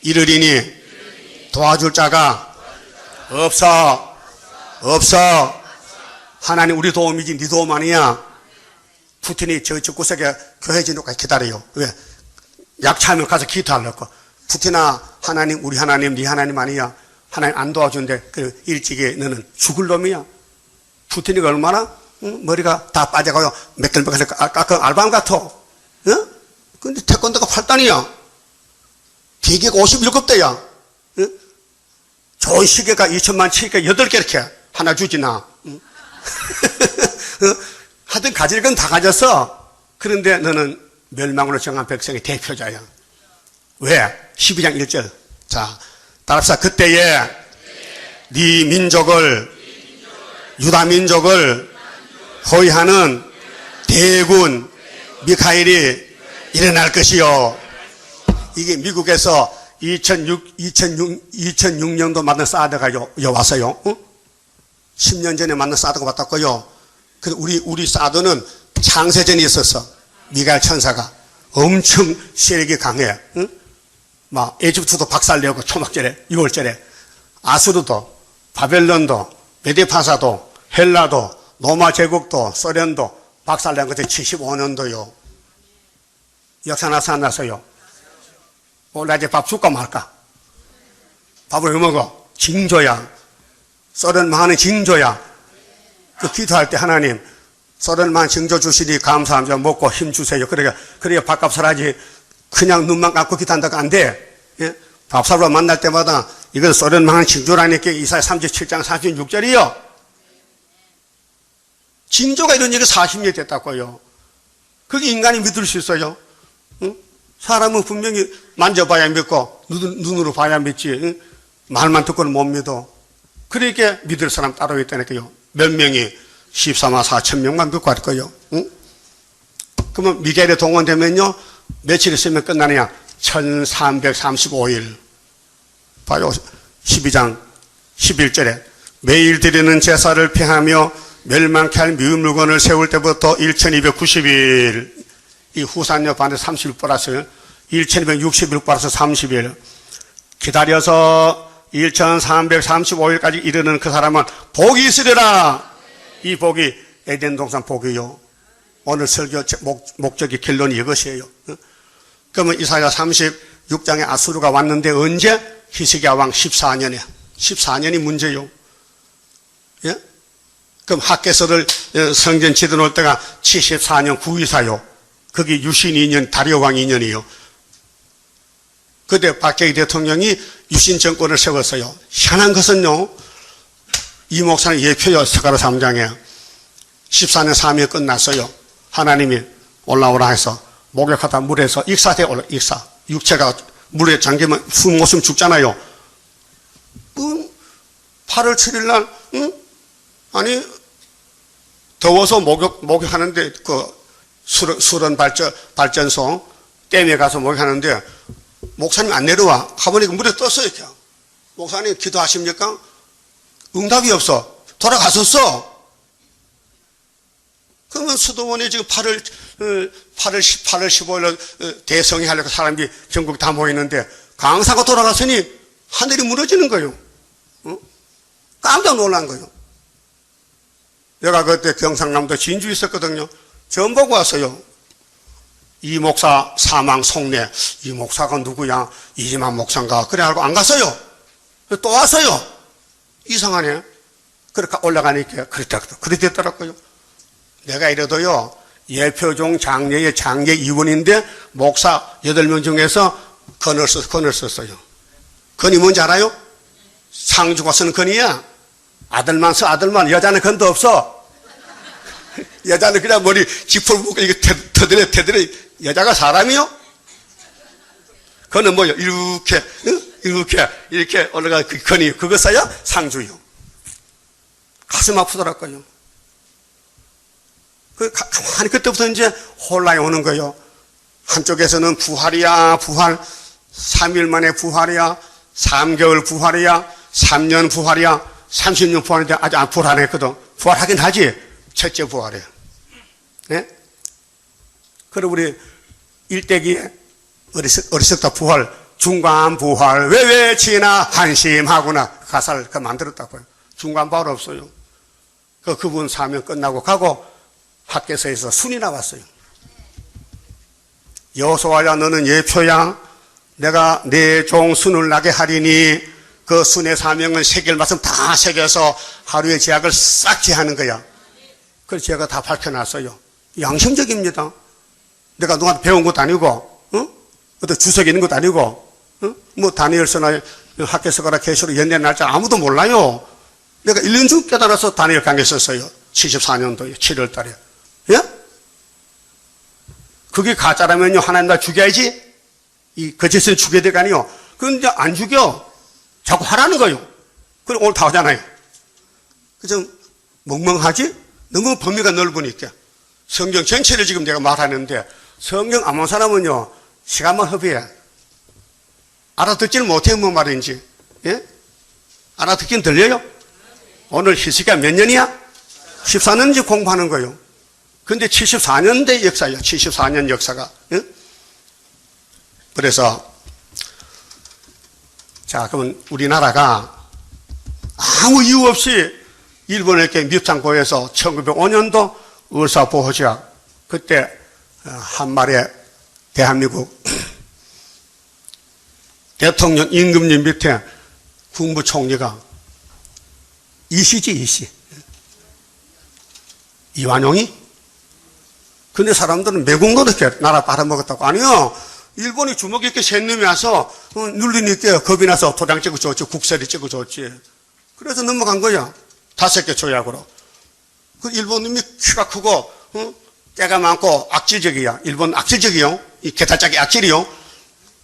이르리니 도와줄 자가 없어. 하나님 우리 도움이지 네 도움 아니야. 푸틴이 저 구석에 교회 진도까지 기다려요. 왜? 약차하면 가서 기도하려고. 푸틴아, 하나님 우리 하나님 네 하나님 아니야. 하나님 안 도와준대. 그 일찍이 너는 죽을 놈이야. 푸틴이가 얼마나 머리가 다 빠져가요. 맥글맥글 깎은 알밤 같아. 근데 태권도가 8단이야. 기계가 57대야. 좋은 시계가 2천만 치니까 8개 이렇게 하나 주지 나. 하여튼 가질 건 다 가졌어. 그런데 너는 멸망으로 정한 백성의 대표자야. 왜? 12장 1절. 자, 따라합시다. 그때에 네 민족을, 유다 민족을 호위하는 대군 미카엘이 일어날 것이요. 이게 미국에서 2006년도 만든 사드가 왔어요. 10년 전에 만든 사드가 왔다고요. 그래서 우리 사드는 창세전에 있었어. 미가엘 천사가 엄청 세력이 강해. 막 에집트도 박살내고 초막절에 6월절에 아수르도 바벨론도 메데파사도 헬라도 로마 제국도 소련도 박살난 것이 75년도요. 역사 나서 안 나서요? 오늘 이제 밥 줄까 말까? 밥을 왜 먹어? 징조야. 소련 망하는 징조야. 그 기도할 때 하나님 소련만 징조 주시니 감사합니다. 먹고 힘 주세요. 그래야 밥값을 하지. 그냥 눈만 감고 기도한다고 안 돼. 예? 밥사로 만날 때마다 이건 소련 망하는 징조라니까 이사야 37장 36절이요. 징조가 이런 얘기 40년이 됐다고요. 그게 인간이 믿을 수 있어요? 응? 사람은 분명히 만져봐야 믿고 눈으로 봐야 믿지. 응? 말만 듣고는 못 믿어. 그러니까 믿을 사람 따로 있다니까요. 몇 명이 14만 4천 명만 믿고 할 거예요. 응? 그러면 미겔에 동원되면요 며칠 있으면 끝나느냐? 1335일. 봐요. 12장 11절에 매일 드리는 제사를 폐하며 멸망케 할 미운 물건을 세울 때부터 1290일. 이 후산역 반대 30일 플러스 1260일 플러스 30일 기다려서 1335일까지 이르는 그 사람은 복이 있으리라. 이 복이 에덴 동산 복이요. 오늘 설교 목적이 결론이 이것이에요. 그러면 이사야 36장에 아수르가 왔는데 언제? 히스기야 왕 14년에. 14년이 문제요. 예? 그럼 학개서를 성전 지어 놓을 때가 74년 9이사요. 그게 유신 2년 다리오 왕 2년이요. 그때 박정희 대통령이 유신 정권을 세웠어요. 희한한 것은요, 이 목사는 예표요. 스가랴 3장에 14년 3일 끝났어요. 하나님이 올라오라 해서 목욕하다 물에서 익사돼 올라. 익사. 육체가 물에 잠기면 숨 못 쉬면 죽잖아요. 8월 7일 날 아니 더워서 목욕하는데 그 수런 발전소 댐에 가서 목욕하는데 목사님 안 내려와. 가보니까 물에 떴어요. 이렇게. 목사님 기도하십니까? 응답이 없어. 돌아갔었어. 그러면 수도원에 지금 8월 15일 대성회 하려고 사람들이 전국 다 모이는데 강사가 돌아갔으니 하늘이 무너지는 거예요. 깜짝 놀란 거예요. 내가 그때 경상남도 진주 있었거든요. 처음 보고 왔어요. 이 목사 사망 속내. 이 목사가 누구야? 이지만 목사인가? 그래 알고 안 갔어요. 또 왔어요. 이상하네. 그렇게 올라가니까 그랬더라고요. 내가 이래도요, 예표종 장례의 장례 이원인데 목사 8명 중에서 건을 썼어요. 건이 뭔지 알아요? 상주가 쓰는 건이야. 아들만 써, 아들만. 여자는 건도 없어. 여자는 그냥 머리 지퍼를 묶고 이렇게 터드려. 여자가 사람이요? 건은 뭐요? 이렇게 올라가 그 건이 그거 써야 상주요. 가슴 아프더라고요. 가만히 그때부터 이제 혼란이 오는 거예요. 한쪽에서는 부활이야, 부활. 3일 만에 부활이야. 3개월 부활이야. 3년 부활이야. 30년 부활인데 아직 안 부활 안 했거든. 부활하긴 하지. 첫째 부활이야. 예? 그리고 우리 일대기에 어리석다 부활, 중간 부활, 외외치나 한심하구나. 가사를 만들었다고요. 중간 부활 없어요. 그분 사명 끝나고 가고 학교에서 순이 나왔어요. 여호수아야 너는 예표야. 내가 내 종 순을 나게 하리니 그 순의 사명은 새길 말씀 다 새겨서 하루의 제약을 싹 제하는 거야. 그래서 제가 다 밝혀놨어요. 양심적입니다. 내가 누구한테 배운 것도 아니고, 어떤 주석이 있는 것도 아니고, 뭐 다니엘서나 학교서거나 계시록 연대 날짜 아무도 몰라요. 내가 1년 중 깨달아서 다니엘 강의 썼어요. 74년도에 7월 달에. 예? 그게 가짜라면요, 하나님 나 죽여야지? 이 거짓은 죽여야 될 거 아니요? 그런데 안 죽여. 자꾸 하라는 거예요. 그럼 오늘 다 하잖아요. 그죠? 멍멍하지? 너무 범위가 넓으니까. 성경 전체를 지금 내가 말하는데, 성경 아무 사람은요, 시간만 허비해. 알아듣지는 못해요, 뭐 말인지. 예? 알아듣긴 들려요? 오늘 히스기야 몇 년이야? 14년째 공부하는 거예요. 근데 74년대 역사예요. 74년 역사가. 예? 그래서 자, 그러면 우리나라가 아무 이유 없이 일본에게 밉상고에서 1905년도 의사보호제약, 그때 한말에 대한민국 대통령 임금님 밑에 국무총리가 이씨. 이완용이? 근데 사람들은 매국노 이렇게 나라 빨아먹었다고. 아니요. 일본이 주먹 이렇게 센 놈이 와서 눌리니까 겁이 나서 도장 찍어 줬지, 국세리 찍어 줬지. 그래서 넘어간 거야. 5개 조약으로. 그 일본 놈이 키가 크고, 때가 많고 악질적이야. 일본 악질적이요. 이 개탈짝이 악질이요.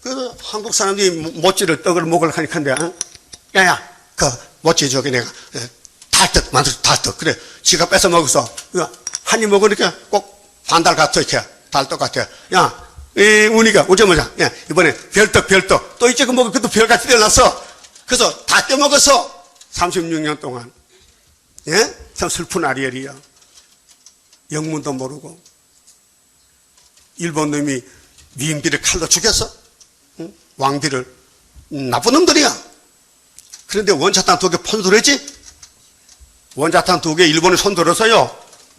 그래서 한국 사람들이 모찌를 떡을 먹을 하니까, 야야, 그 모찌 저기 내가 달떡 만들어, 달떡. 그래, 지가 뺏어 먹어서 한 입 먹으니까 꼭 반달 같아, 이렇게 달떡 같아. 야, 우니가 오자마자, 야, 이번에 별떡. 또 이제 그 먹을 것도 별같이 되어놨어. 그래서 다 떼먹어서 36년 동안. 예? 참 슬픈 아리엘이야. 영문도 모르고. 일본 놈이 미인비를 칼로 죽였어. 응? 왕비를. 나쁜 놈들이야. 그런데 원자탄 2개 폰들었지? 원자탄 2개 일본이 손들어서요.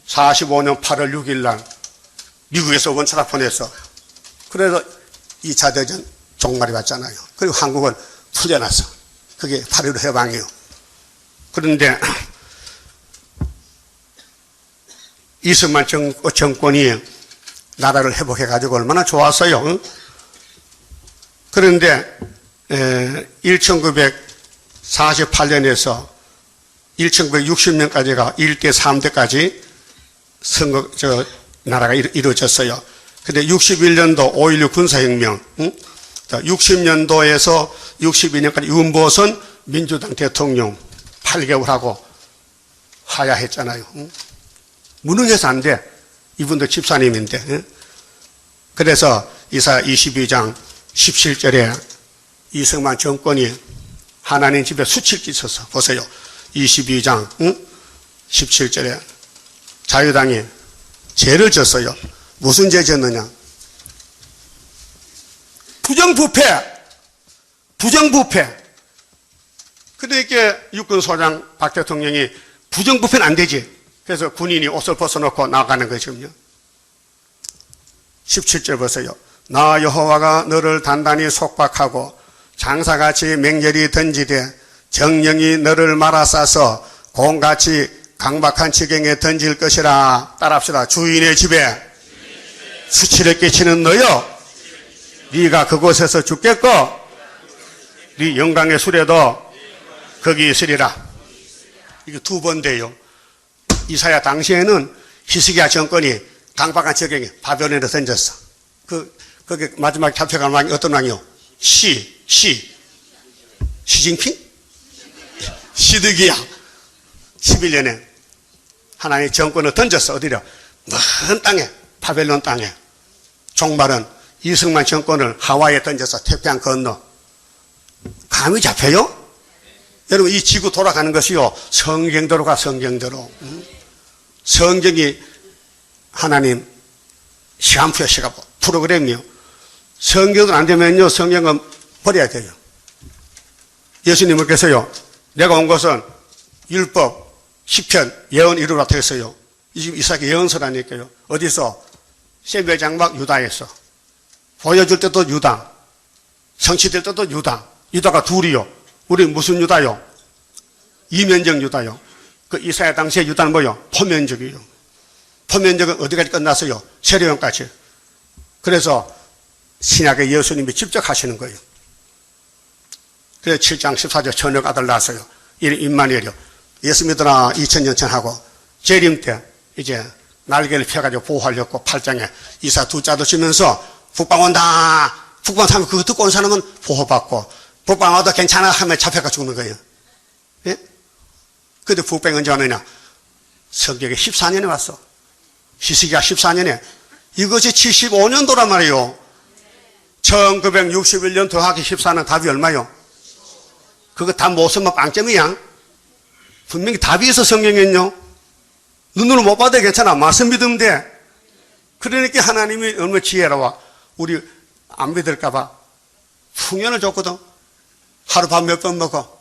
45년 8월 6일 날 미국에서 원자탄 보냈어. 그래서 2차 대전 종말이 왔잖아요. 그리고 한국은 풀려났어. 그게 8.15 해방이요. 그런데 이승만 정권이 나라를 회복해가지고 얼마나 좋았어요. 응? 그런데 1948년에서 1960년까지가 1대 3대까지 나라가 이루어졌어요. 근데 61년도 5.16 군사혁명, 60년도에서 62년까지 윤보선 민주당 대통령 8개월하고 하야했잖아요. 무능해서 안 돼. 이분도 집사님인데. 그래서 이사야 22장 17절에 이승만 정권이 하나님 집에 수칠 짓어서 보세요. 22장 17절에 자유당이 죄를 졌어요. 무슨 죄 졌느냐? 부정부패. 그러니까 육군소장 박 대통령이 부정부패는 안 되지. 그래서 군인이 옷을 벗어놓고 나가는 것이거든요. 17절 보세요. 나 여호와가 너를 단단히 속박하고 장사같이 맹렬히 던지되 정령이 너를 말아싸서 공같이 강박한 지경에 던질 것이라. 따라합시다. 주인의 집에 수치를 끼치는 너여, 네가 그곳에서 죽겠고 네 영광의 수레도 거기 있으리라. 이게 2번 돼요. 이사야 당시에는 히스기야 정권이 강박한 지경에 바벨론에 던졌어. 거기 마지막에 잡혀간 왕이 어떤 왕이요? 시진핑? 시드기야. 11년에 하나님의 정권을 던졌어. 어디려? 먼 땅에, 바벨론 땅에. 종말은 이승만 정권을 하와이에 던져서 태평양 건너. 감이 잡혀요? 여러분, 이 지구 돌아가는 것이요, 성경대로 가, 성경대로. 성경이 하나님 시간표 시간 프로그램이요. 성경은 안 되면요, 성경은 버려야 돼요. 예수님께서요, 내가 온 것은 율법, 시편, 예언 이루라 되었어요. 지금 이삭의 예언서라니까요. 어디서? 세벨 장막 유다에서. 보여줄 때도 유다, 성취될 때도 유다. 유다가 둘이요. 우리 무슨 유다요? 이면적 유다요. 그 이사야 당시에 유다는 뭐요? 포면적이요. 포면적은 어디까지 끝났어요? 세례원까지. 그래서 신약의 예수님이 직접 하시는 거예요. 그래서 7장 14절 처녀 아들 낳았어요. 이름 임마누엘이요. 예수 믿으나 2000년 전하고 재림 때 이제 날개를 펴가지고 보호하려고 8장에 이사 2자도 주면서 북방 온다. 북방 사면 그거 듣고 온 사람은 보호받고 북방 와도 괜찮아 하면 잡혀가 죽는 거예요. 예? 근데 북방이 언제 왔느냐? 성경에 14년에 왔어. 히스기야 14년에. 이것이 75년도란 말이에요. 1961년 더하기 14는 답이 얼마요? 그거 다 못 쓰면 빵점이야. 분명히 답이 있어, 성경에는요. 눈으로 못 봐도 괜찮아. 말씀 믿으면 돼. 그러니까 하나님이 얼마나 지혜로워. 우리 안 믿을까봐 풍년을 줬거든. 하루 밥 몇 번 먹어?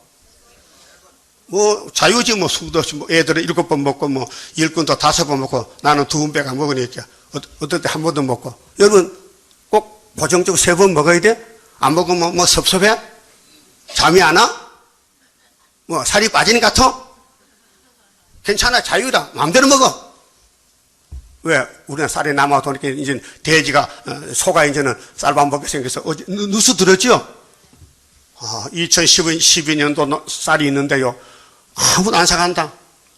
뭐 자유지 뭐 수도 없이 뭐 애들은 7번 먹고 뭐 일꾼도 5번 먹고 나는 2배가 먹으니까 어떨 때 한 번도 먹고. 여러분 꼭 고정적으로 3번 먹어야 돼? 안 먹으면 뭐 섭섭해? 잠이 안 와? 뭐 살이 빠지는 것 같아? 괜찮아, 자유다. 마음대로 먹어. 왜? 우리는 쌀이 남아도 이렇게 이제 돼지가 소가 이제는 쌀밥 먹게 생겨서 어제 뉴스 들었죠? 2012년도 쌀이 있는데요. 아무도 안 사간다.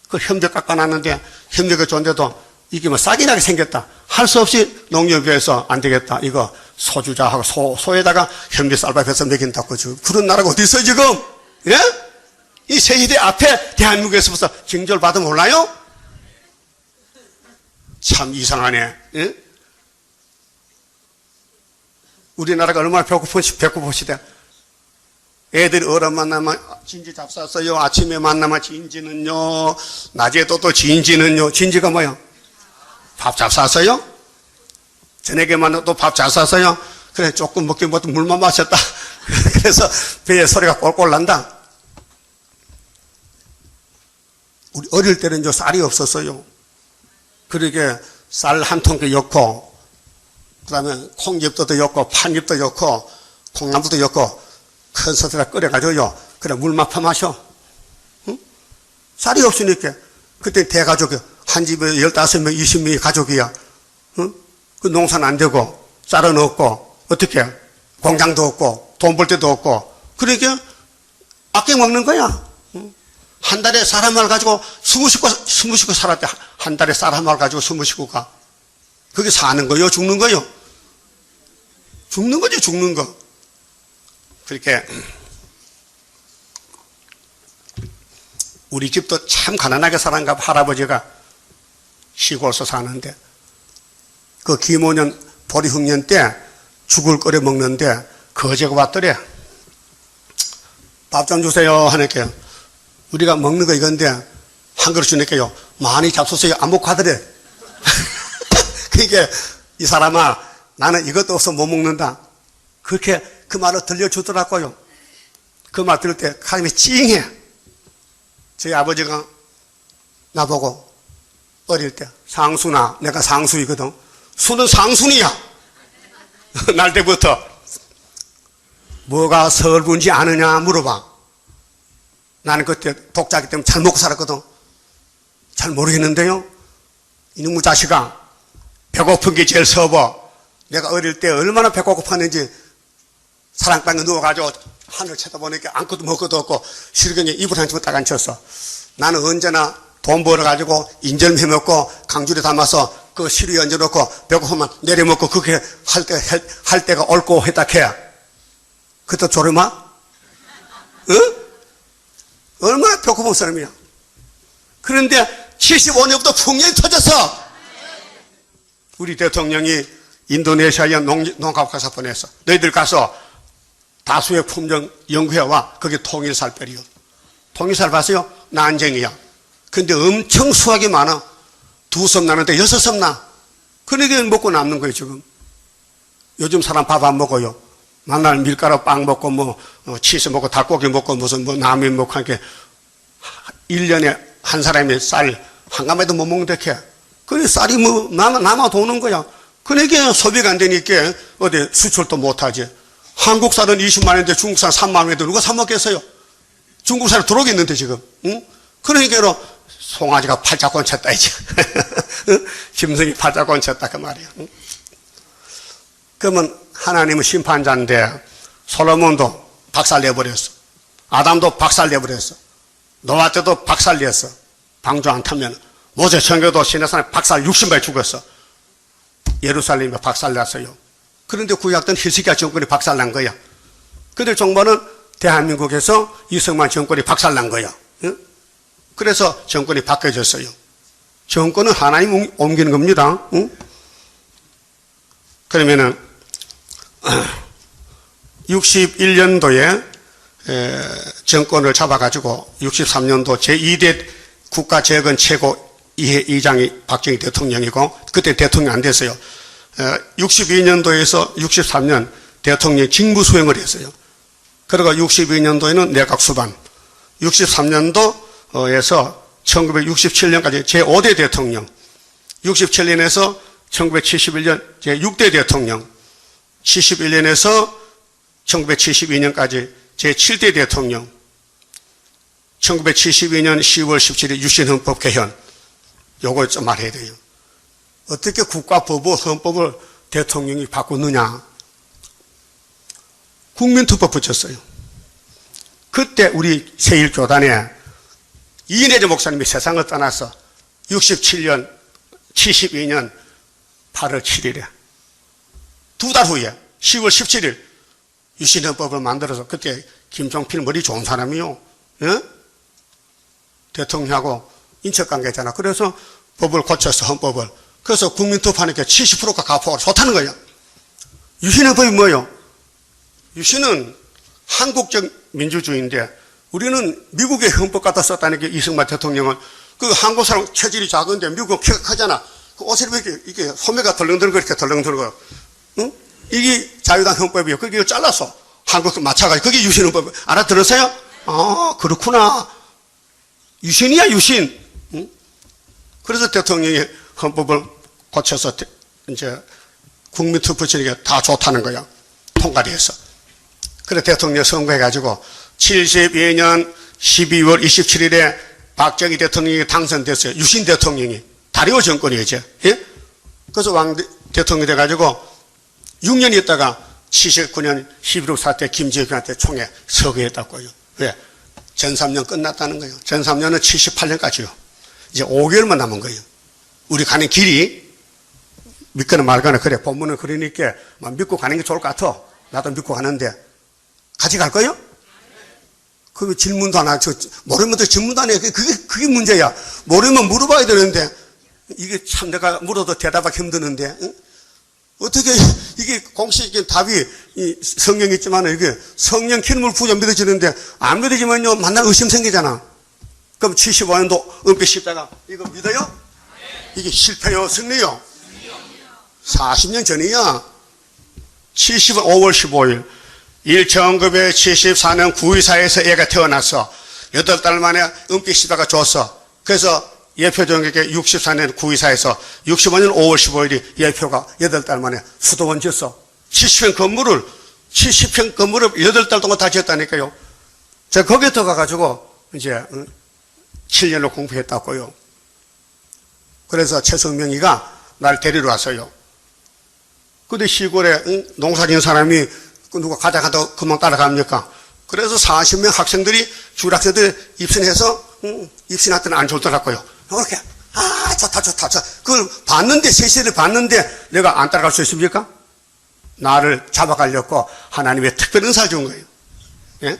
그 현대 깎아놨는데 현대가 좋은데도 이게 뭐 싹이 나게 생겼다. 할 수 없이 농협에서 안 되겠다. 이거 소주자하고 소에다가 현대 쌀밥해서 먹인다고. 그런 나라가 어디 있어요 지금? 예? 이 세시대 앞에 대한민국에서 벌써 징조를 몰라요? 참 이상하네. 예? 우리나라가 얼마나 배고픈 시대. 애들이 어른 만나면 진지 잡쌌어요. 아침에 만나면 진지는요. 낮에도 또 진지는요. 진지가 뭐요? 밥 잡쌌어요? 저녁에 만나도 또 밥 잘 쌌어요? 그래 조금 먹긴 못해 물만 마셨다. 그래서 배에 소리가 꼴꼴 난다. 우리 어릴 때는 저 쌀이 없었어요. 그러게 쌀 한 통도 엮고, 그 다음에 콩잎도 엮고, 판잎도 엮고, 콩나물도 엮고, 큰 솥에다 끓여가지고요. 그래, 물만 퍼마셔. 응? 쌀이 없으니까. 그때 대가족이, 한 집에 15명, 20명이 가족이야. 응? 그 농사는 안 되고, 쌀은 없고, 어떻게? 공장도 없고, 돈 벌 데도 없고. 그러니까, 아껴 먹는 거야. 응? 한 달에 쌀 한 말 가지고 20식구 살았대. 한 달에 쌀 한 말 가지고 20식구가. 그게 사는 거요? 죽는 거요? 죽는 거지, 죽는 거. 그렇게, 우리 집도 참 가난하게 살았는가 봐. 할아버지가 시골서 사는데, 그 김오년 보리흉년 때 죽을 끓여 먹는데, 거제가 왔더래. 밥 좀 주세요. 하니까. 우리가 먹는 거 이건데 한 그릇 주니까요 많이 잡수세요 안 먹고 하더래. 그러니까 이 사람아 나는 이것도 없어 못 먹는다. 그렇게 그 말을 들려주더라고요. 그 말 들을 때 가슴이 찡해. 저희 아버지가 나보고 어릴 때 상수나 내가 상수이거든. 수는 상순이야. 날 때부터 뭐가 설분지 아느냐 물어봐. 나는 그때 독자기 때문에 잘 먹고 살았거든. 잘 모르겠는데요. 이놈의 자식아, 배고픈 게 제일 서버. 내가 어릴 때 얼마나 배가 고팠는지 사랑방에 누워가지고 하늘 쳐다보니까 아무것도 먹을 것도 없고 실경에 이불 한 줌을 딱 앉혔어. 나는 언제나 돈 벌어가지고 인절미 먹고 강줄에 담아서 그 시루에 얹어놓고 배고프면 내려먹고 그렇게 할 때가 옳고 해딱해. 그때 조르마? 응? 얼마나 배고픈 사람이야. 그런데 75년부터 풍년이 터졌어. 우리 대통령이 인도네시아에 농가부 가서 보냈어. 너희들 가서 다수의 품종 연구해와. 그게 통일살빼리요. 통일살 봤어요? 난쟁이야. 근데 엄청 수확이 많아. 2섬 나는데 6섬 나. 그러니까 먹고 남는 거예요 지금. 요즘 사람 밥 안 먹어요. 만날 밀가루 빵 먹고 치즈 먹고 닭고기 먹고 무슨 라면 먹고 하니까 1년에 한 사람이 쌀 한 가마도 못 먹는데 그래 쌀이 남아 도는 거야. 그러니까 소비가 안 되니까 어디 수출도 못 하지. 한국 쌀은 20만 원인데 중국 쌀 3만 원인데 누가 사 먹겠어요? 중국 쌀 들어오겠는데 지금. 응? 그러니까 송아지가 팔짝 건쳤다 이제. 짐승이 팔짝 건쳤다 그 말이야. 응? 그러면 하나님은 심판자인데 솔로몬도 박살내버렸어. 아담도 박살내버렸어. 노아 때도 박살냈어. 방주 안 타면. 모세 청교도 시내산에 박살 60발 죽었어. 예루살렘에 박살났어요. 그런데 구약된 히스기야 정권이 박살난 거야. 그런데 정말은 대한민국에서 이승만 정권이 박살난 거야. 응? 그래서 정권이 바뀌어졌어요. 정권은 하나님 옮기는 겁니다. 응? 그러면은 61년도에 정권을 잡아가지고 63년도 제2대 국가재건 최고 이장이 박정희 대통령이고 그때 대통령 안 됐어요. 62년도에서 63년 대통령 직무 수행을 했어요. 그리고 62년도에는 내각 수반, 63년도 에서 1967년까지 제5대 대통령, 67년에서 1971년 제6대 대통령, 71년에서 1972년까지 제7대 대통령, 1972년 10월 17일 유신헌법 개헌, 요걸 좀 말해야 돼요. 어떻게 국가법을, 헌법을 대통령이 바꾸느냐. 국민투표 붙였어요. 그때 우리 세일교단에 이인혜제 목사님이 세상을 떠나서 67년, 72년 8월 7일에 두 달 후에 10월 17일 유신헌법을 만들어서 그때 김종필 머리 좋은 사람이요. 예? 대통령하고 인척관계잖아. 그래서 법을 고쳐서 헌법을. 그래서 국민투표하니까 70%가 가포가 좋다는 거예요. 유신헌법이 뭐예요? 유신은 한국적 민주주의인데 우리는 미국의 헌법 갖다 썼다는 게 이승만 대통령은 그 한국 사람 체질이 작은데 미국은 키가 크잖아. 그 옷을 이렇게 소매가 덜렁덜렁 이렇게 덜렁덜렁. 응? 이게 자유당 헌법이에요. 그게 잘랐어. 한국과 맞춰가지고. 그게 유신헌법. 알아들었어요? 아, 그렇구나. 유신이야, 유신. 응? 그래서 대통령이 헌법을 고쳐서 이제 국민투표 치니까 다 좋다는 거야. 통과를 해서. 그래 대통령 선거해가지고 72년 12월 27일에 박정희 대통령이 당선됐어요. 유신 대통령이. 다리오 정권이죠. 예? 그래서 왕 대통령이 돼가지고 6년 있다가 79년 11.6 사태 김정일한테 총에 서거했다고요. 왜? 전 3년 끝났다는 거예요. 전 3년은 78년까지요. 이제 5개월만 남은 거예요. 우리 가는 길이 믿거나 말거나 그래. 본문은 그러니까 믿고 가는 게 좋을 것 같아. 나도 믿고 가는데 같이 갈 거예요? 그 질문도 안 하죠. 모르면 또 질문도 안 해. 그게 문제야. 모르면 물어봐야 되는데 이게 참 내가 물어도 대답하기 힘드는데 응? 어떻게 이게 공식적인 답이 이 성경이 있지만 이게 성령 기름을 부여 믿어지는데 안 믿어지면요 만날 의심 생기잖아. 그럼 75년도 은빛 십자가 이거 믿어요? 이게 실패요? 승리요? 40년 전이야. 5월 15일 1974년 9.24에서 애가 태어났어. 8달 만에 은빛 십자가 줬어. 그래서 예표종에게 64년 9.24에서 65년 5월 15일이 예표가 8달 만에 수도원 지었어. 70평 건물을 8달 동안 다 지었다니까요. 제가 거기에 들어가가지고 이제 7년을 공부했다고요. 그래서 최성명이가 날 데리러 왔어요. 근데 시골에 농사 지은 사람이 누가 가자 그만 따라갑니까? 그래서 40명 학생들이 주락생들이 입신해서 입신할 때는 안 좋더라고요. 이렇게 좋다. 그걸 봤는데 세시를 봤는데 내가 안 따라갈 수 있습니까? 나를 잡아가려고 하나님의 특별한 은사를 준 거예요. 예?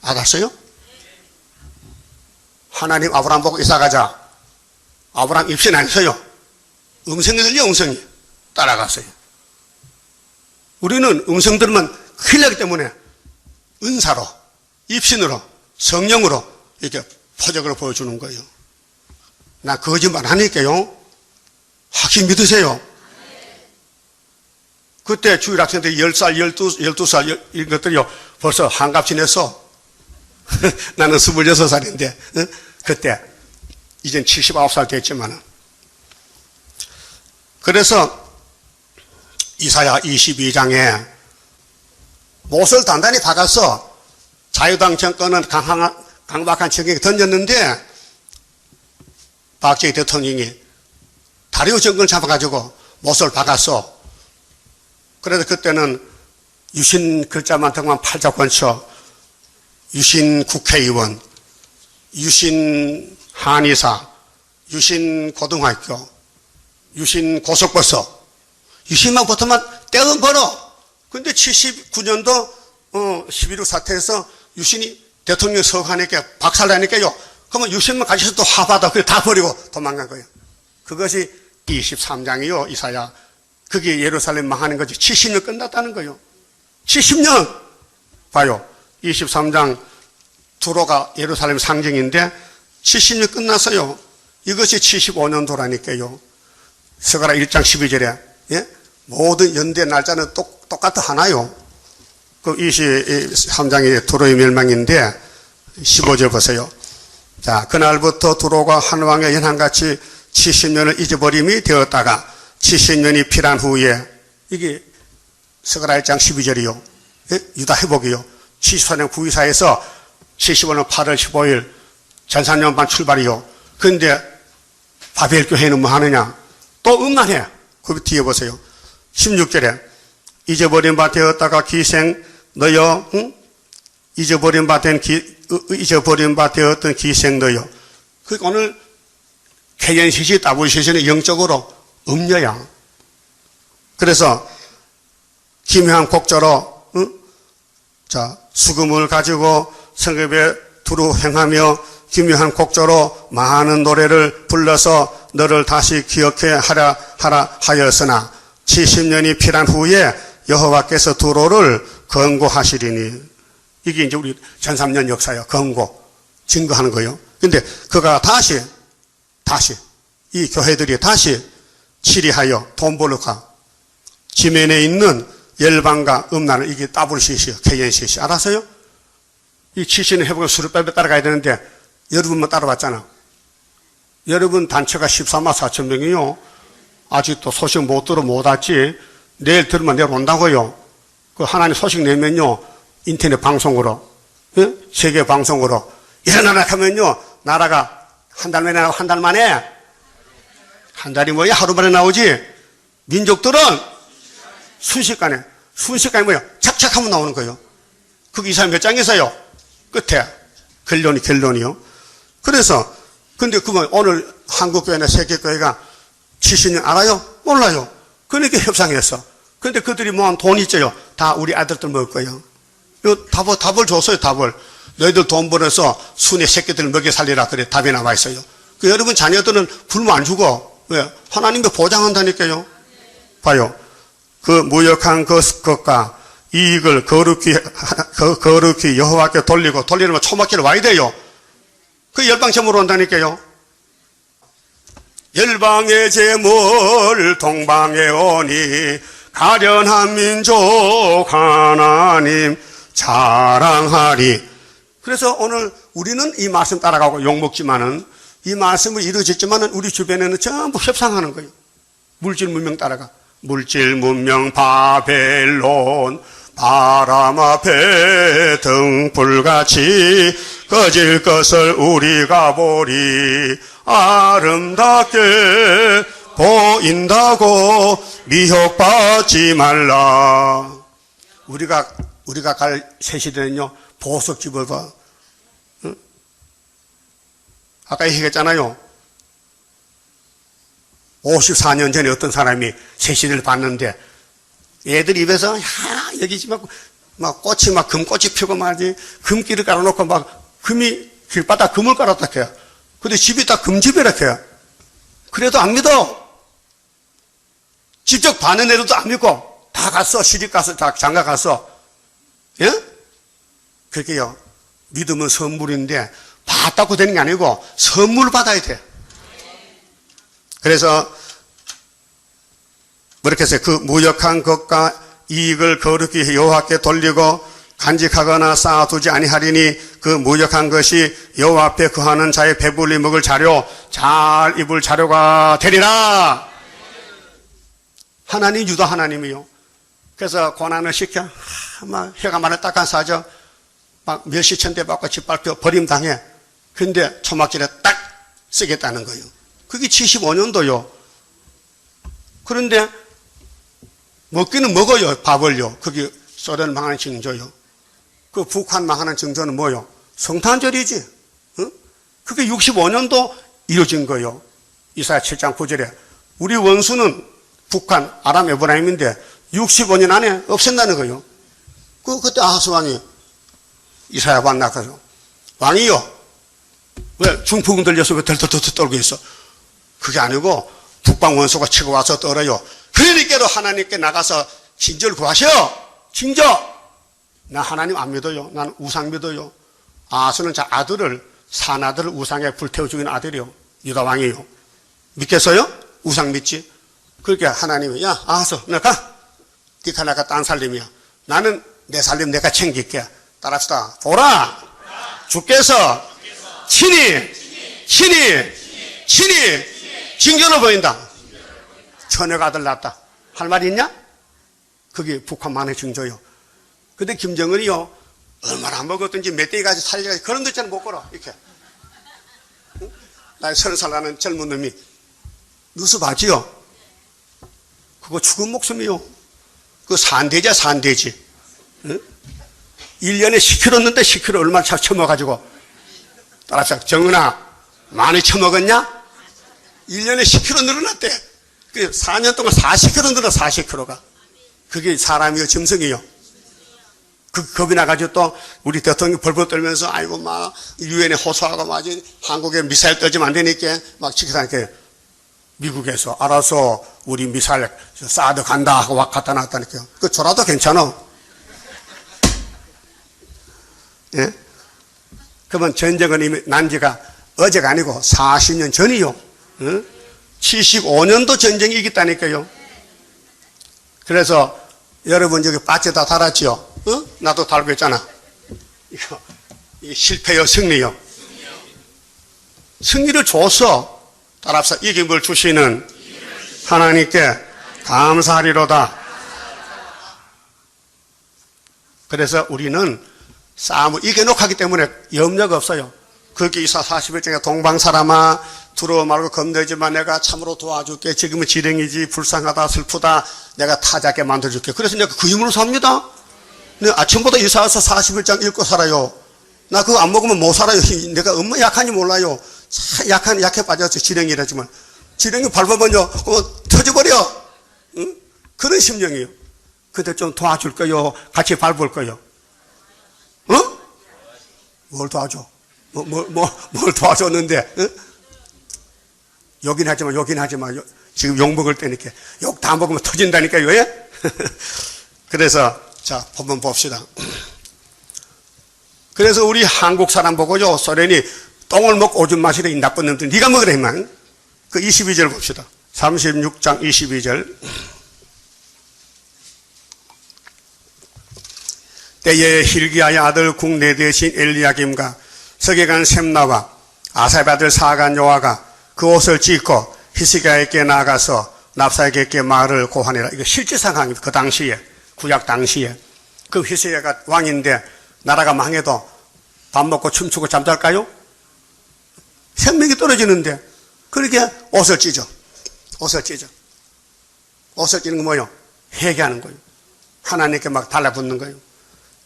알았어요? 하나님 아브라함 보고 이사 가자. 아브라함 입신 안 했어요. 음성이 들려 음성이. 따라갔어요. 우리는 음성 들으면 큰일 나기 때문에 은사로, 입신으로, 성령으로 이렇게 표적을 보여주는 거예요. 나 거짓말 하니까요. 확실히 믿으세요. 그때 주일학생들이 10살, 12살 이런 것들이요. 벌써 한갑 지냈어. 나는 26살인데 그때 이젠 79살 됐지만 그래서 이사야 22장에 못을 단단히 박아서 자유당 정권은 강박한 정권에 던졌는데 박정희 대통령이 다리오 정권을 잡아가지고 못을 박았어. 그래서 그때는 유신 글자만 등만 팔자권처, 유신 국회의원, 유신 한의사, 유신 고등학교, 유신 고속버스, 유신만 붙으면 떼은 벌어. 근데 79년도 11.6 사태에서 유신이 대통령 서거하니까 박살나니까요. 그러면 유신만 가지고 또 화받아. 그래 다 버리고 도망간 거예요. 그것이 23장이요. 이사야. 그게 예루살렘 망하는 거지. 70년 끝났다는 거예요. 70년! 봐요. 23장 두로가 예루살렘 상징인데 70년 끝났어요. 이것이 75년도라니까요. 스가랴 1장 12절에 예? 모든 연대 날짜는 똑같아 하나요. 그 23장이 두로의 멸망인데 15절 보세요. 자, 그날부터 두로가 한 왕의 연한같이 70년을 잊어버림이 되었다가 70년이 필한 후에 이게 스가랴 1장 12절이요. 유다 회복이요. 74년 구이사에서 75년 8월 15일 전산년반 출발이요. 그런데 바벨 교회는 뭐 하느냐? 또 음란해. 그 뒤에 보세요. 16절에 잊어버린 바 되었다가 기생 너여, 응? 잊어버린 바 되었던 기생 너여. 그러니까 오늘 개연시시 따블시시는 영적으로 음녀야. 그래서 기묘한 곡조로, 응? 자, 수금을 가지고 성읍에 두루 행하며 기묘한 곡조로 많은 노래를 불러서 너를 다시 기억해 하라 하였으나 70년이 필한 후에 여호와께서 두로를 건고하시리니. 이게 이제 우리 전3년 역사예요. 건고. 증거하는 거예요. 근데 그가 다시 이 교회들이 다시 치리하여 돈 벌러 가. 지면에 있는 열방과 음란을 이게 따블시시요. 개연시시. 알았어요? 이 70년 회복을 수를 빼빼 따라가야 되는데 여러분만 따라왔잖아. 여러분 단체가 14만 4천 명이요. 아직도 소식 못 들어 못 왔지. 내일 들으면 내일 온다고요. 그 하나님 소식 내면요. 인터넷 방송으로, 예? 세계 방송으로 일어나라 하면요. 나라가 한 달 만에 나오고 한 달 만에 한 달이 뭐야? 하루 만에 나오지. 민족들은 순식간에 뭐야? 착착하면 나오는 거예요. 그게 이 사람 몇 장에서요? 끝에 결론이요. 그래서 근데 그러면 오늘 한국교회나 세계교회가 70년 알아요? 몰라요. 그러니까 협상했어. 근데 그들이 모은 돈 있죠. 다 우리 아들들 먹을 거예요. 요 답을 줬어요. 답을. 너희들 돈 벌어서 순의 새끼들 먹여 살리라. 그래 답이 나와 있어요. 그 여러분 자녀들은 굶어 안 죽어. 왜? 하나님이 보장한다니까요. 봐요. 그 무역한 것과 이익을 거룩히 여호와께 돌리려면 초막기를 와야 돼요. 그 열방 제물로 온다니까요. 열방의 제물 동방에 오니 가련한 민족 하나님 자랑하리. 그래서 오늘 우리는 이 말씀 따라가고 욕먹지만은 이 말씀을 이루어졌지만은 우리 주변에는 전부 협상하는 거예요. 물질 문명 따라가. 물질 문명 바벨론 바람 앞에 등불같이 꺼질 것을 우리가 보리. 아름답게 보인다고 미혹받지 말라. 우리가 갈 새 시대는요, 보석집을 봐. 응? 아까 얘기했잖아요. 54년 전에 어떤 사람이 새 시대를 봤는데, 애들 입에서, 여기 막 꽃이 막 금꽃이 피고 말이지, 금기를 깔아놓고 막 길바닥 금을 깔았다 해요. 근데 집이 다 금집이라 해요. 그래도 안 믿어. 직접 봐는 애들도 안 믿고, 다 갔어. 시집 가서, 다 장가 갔어. 예? 그렇게요. 믿음은 선물인데, 봤다고 되는 게 아니고, 선물을 받아야 돼. 그래서, 뭐렇게 했어요? 그 무역한 것과 이익을 거룩히 여호와께 돌리고, 간직하거나 쌓아두지 아니하리니 그 무역한 것이 여호와 앞에 거하는 자의 배불리 먹을 자료, 잘 입을 자료가 되리라. 하나님 유다 하나님이요. 그래서 고난을 시켜 막 혀가 말을 딱한 사죠. 막 멸시천 대 받고 짓밟혀 버림당해. 근데 초막절에 딱 쓰겠다는 거예요. 그게 75년도요. 그런데 먹기는 먹어요. 밥을요. 그게 소련 망하는 징조요. 그 북한 망하는 징조는 뭐요? 성탄절이지. 응? 그게 65년도 이루어진 거예요. 이사야 7장 9절에 우리 원수는 북한 아람 에브라임인데 65년 안에 없앤다는 거예요. 그때 아하스 왕이 이사야 만나가지고 왕이요. 왜 중풍 들려서 왜 덜덜덜 떨고 있어? 그게 아니고 북방 원수가 치고 와서 떨어요. 그러니까도 하나님께 나가서 진저를 구하셔. 진저. 나 하나님 안 믿어요. 난 우상 믿어요. 아하스는 자 아들을 사나들을 우상에 불태워 죽인 아들이요. 유다 왕이요. 믿겠어요? 우상 믿지. 그러니까 하나님이 야 아하스 너 가. 니가 나가 딴 살림이야. 나는 내 살림 내가 챙길게. 따라합시다. 보라 주께서 친히 징조로 보인다. 처녀가 아들 낳았다. 할 말이 있냐? 그게 북한만의 징조요. 근데 김정은이요, 얼마나 먹었든지 멧돼지 가지고 살려가지고 그런 것처럼 못 걸어. 이렇게. 응? 나이 30살 나는 젊은 놈이 누수 봐지요? 그거 죽은 목숨이요. 그거 산돼지야, 산돼지. 응? 1년에 10kg 넣는데 10kg 얼마나 처먹어가지고. 따라서 정은아, 많이 처먹었냐? 1년에 10kg 늘어났대. 4년 동안 40kg 늘어, 40kg가. 그게 사람이요, 짐승이요. 겁이 나가지고 또 우리 대통령이 벌벌 떨면서 아이고 막 유엔에 호소하고 막 한국에 미사일 떠지면 안 되니까 막 지켜다니까 미국에서 알아서 우리 미사일 사드 간다 하고 갖다 놨다니까요. 그 졸아도 괜찮아. 예? 그러면 전쟁은 이미 난 지가 어제가 아니고 40년 전이요. 예? 75년도 전쟁이 이겼다니까요. 그래서 여러분 여기 바지 다 달았지요? 어? 나도 달고 있잖아. 이게 실패요, 승리요? 승리를 줘서 따라서 이김을 주시는 하나님께 감사하리로다. 그래서 우리는 싸움을 이겨놓고 하기 때문에 염려가 없어요. 그렇게 이사 40일째 동방사람아 두려워 말고 겁내지 마. 내가 참으로 도와줄게. 지금은 지령이지. 불쌍하다, 슬프다. 내가 타작게 만들어줄게. 그래서 내가 그 힘으로 삽니다. 내가 아침부터 이사 와서 41장 읽고 살아요. 나 그거 안 먹으면 못 살아요. 내가 얼마나 약한지 몰라요. 약해 빠졌어. 지령이라지만. 지령이 밟아보면 터져버려. 응? 그런 심정이에요. 근데 좀 도와줄 거요. 같이 밟을 거요. 어? 뭘 도와줘? 뭘 도와줬는데? 응? 욕인 하지 마. 지금 욕 먹을 때니까. 욕 다 먹으면 터진다니까요. 예? 그래서, 자, 한번 봅시다. 그래서 우리 한국 사람 보고요, 소련이 똥을 먹고 오줌 마시래, 이 나쁜 놈들. 네가 먹으래, 임만. 그 22절 봅시다. 36장 22절. 때에 hil기야의 아들 국내 대신 엘리야김과 서기관 셈나와 아사의 아들 사간 요아가 그 옷을 찢고 히스기야에게 나아가서 납사에게 말을 고하니라. 이거 실제 상황입니다. 그 당시에, 구약 당시에. 그 히스기야가 왕인데 나라가 망해도 밥 먹고 춤추고 잠잘까요? 생명이 떨어지는데 그렇게 옷을 찢어. 옷을 찢는 거 뭐예요? 회개하는 거예요. 하나님께 막 달라붙는 거예요.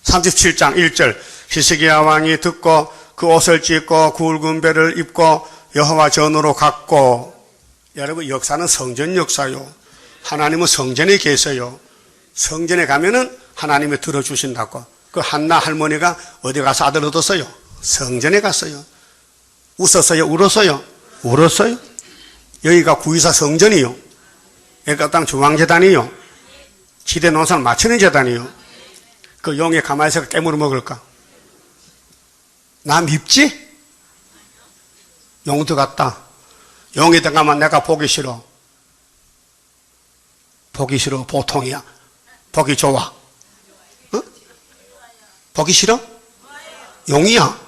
37장 1절 히스기야 왕이 듣고 그 옷을 찢고 굵은 배를 입고 여호와 전으로 갔고. 여러분, 역사는 성전 역사요. 하나님은 성전에 계세요. 성전에 가면은 하나님이 들어주신다고. 그 한나 할머니가 어디 가서 아들 얻었어요? 성전에 갔어요. 웃었어요? 울었어요? 울었어요. 여기가 구이사 성전이요. 여기가 땅 중앙재단이요. 지대 농사를 맞추는 재단이요. 그 용에 가만히 있어서 깨물어 먹을까? 나 밉지? 용도 같다. 용에 들어가면 내가 보기 싫어. 보기 싫어. 보통이야. 보기 좋아. 어? 보기 싫어? 용이야.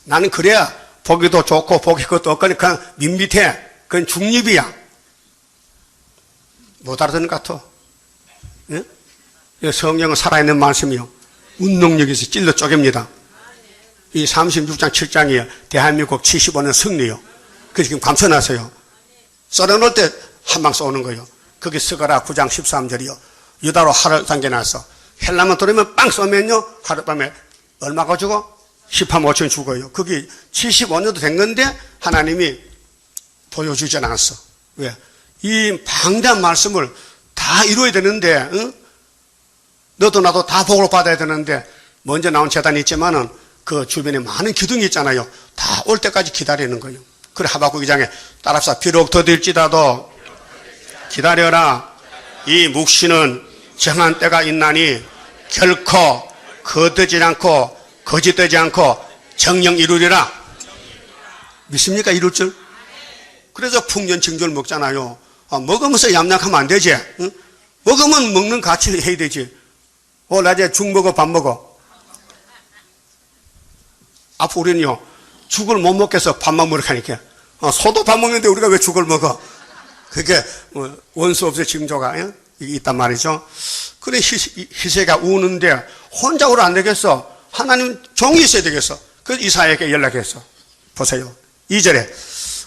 나는 그래야 보기도 좋고 보기 것도 없거니 그냥 밋밋해. 그건 중립이야. 못 알아듣는 것 같아. 예? 성경은 살아있는 말씀이요. 운동력에서 찔러 쪼갭니다. 이 36장 7장이에요. 대한민국 75년 승리요. 그래서 지금 감춰놨어요. 썰어놓을 때 한 방 쏘는 거예요. 거기 스가랴 9장 13절이요. 유다로 하를 당겨놨어. 헬라만 들으면 빵 쏘면요. 하룻밤에 얼마 가지고? 10만 5천 죽어요. 그게 75년도 된 건데 하나님이 보여주지 않았어. 왜? 이 방대한 말씀을 다 이루어야 되는데, 응? 너도 나도 다 복을 받아야 되는데, 먼저 나온 재단이 있지만은 그 주변에 많은 기둥이 있잖아요. 다 올 때까지 기다리는 거예요. 그래, 하박국 2장에 따라서 비록 더딜지라도 기다려라. 이 묵시는 정한 때가 있나니 결코 거두지 않고 거짓되지 않고 정령 이루리라. 믿습니까? 이룰 줄? 그래서 풍년증조를 먹잖아요. 먹으면서 얌얌하면 안 되지. 응? 먹으면 먹는 가치를 해야 되지. 낮에 죽 먹어, 밥 먹어. 앞으로 우리는요, 죽을 못 먹겠어. 밥만 먹으니까. 소도 밥 먹는데 우리가 왜 죽을 먹어? 그게 원수 없이 징조가 있단 말이죠. 그래 히세기야가 우는데 혼자 울어 안 되겠어. 하나님 종이 있어야 되겠어. 그래서 이사야에게 연락했어. 보세요. 2절에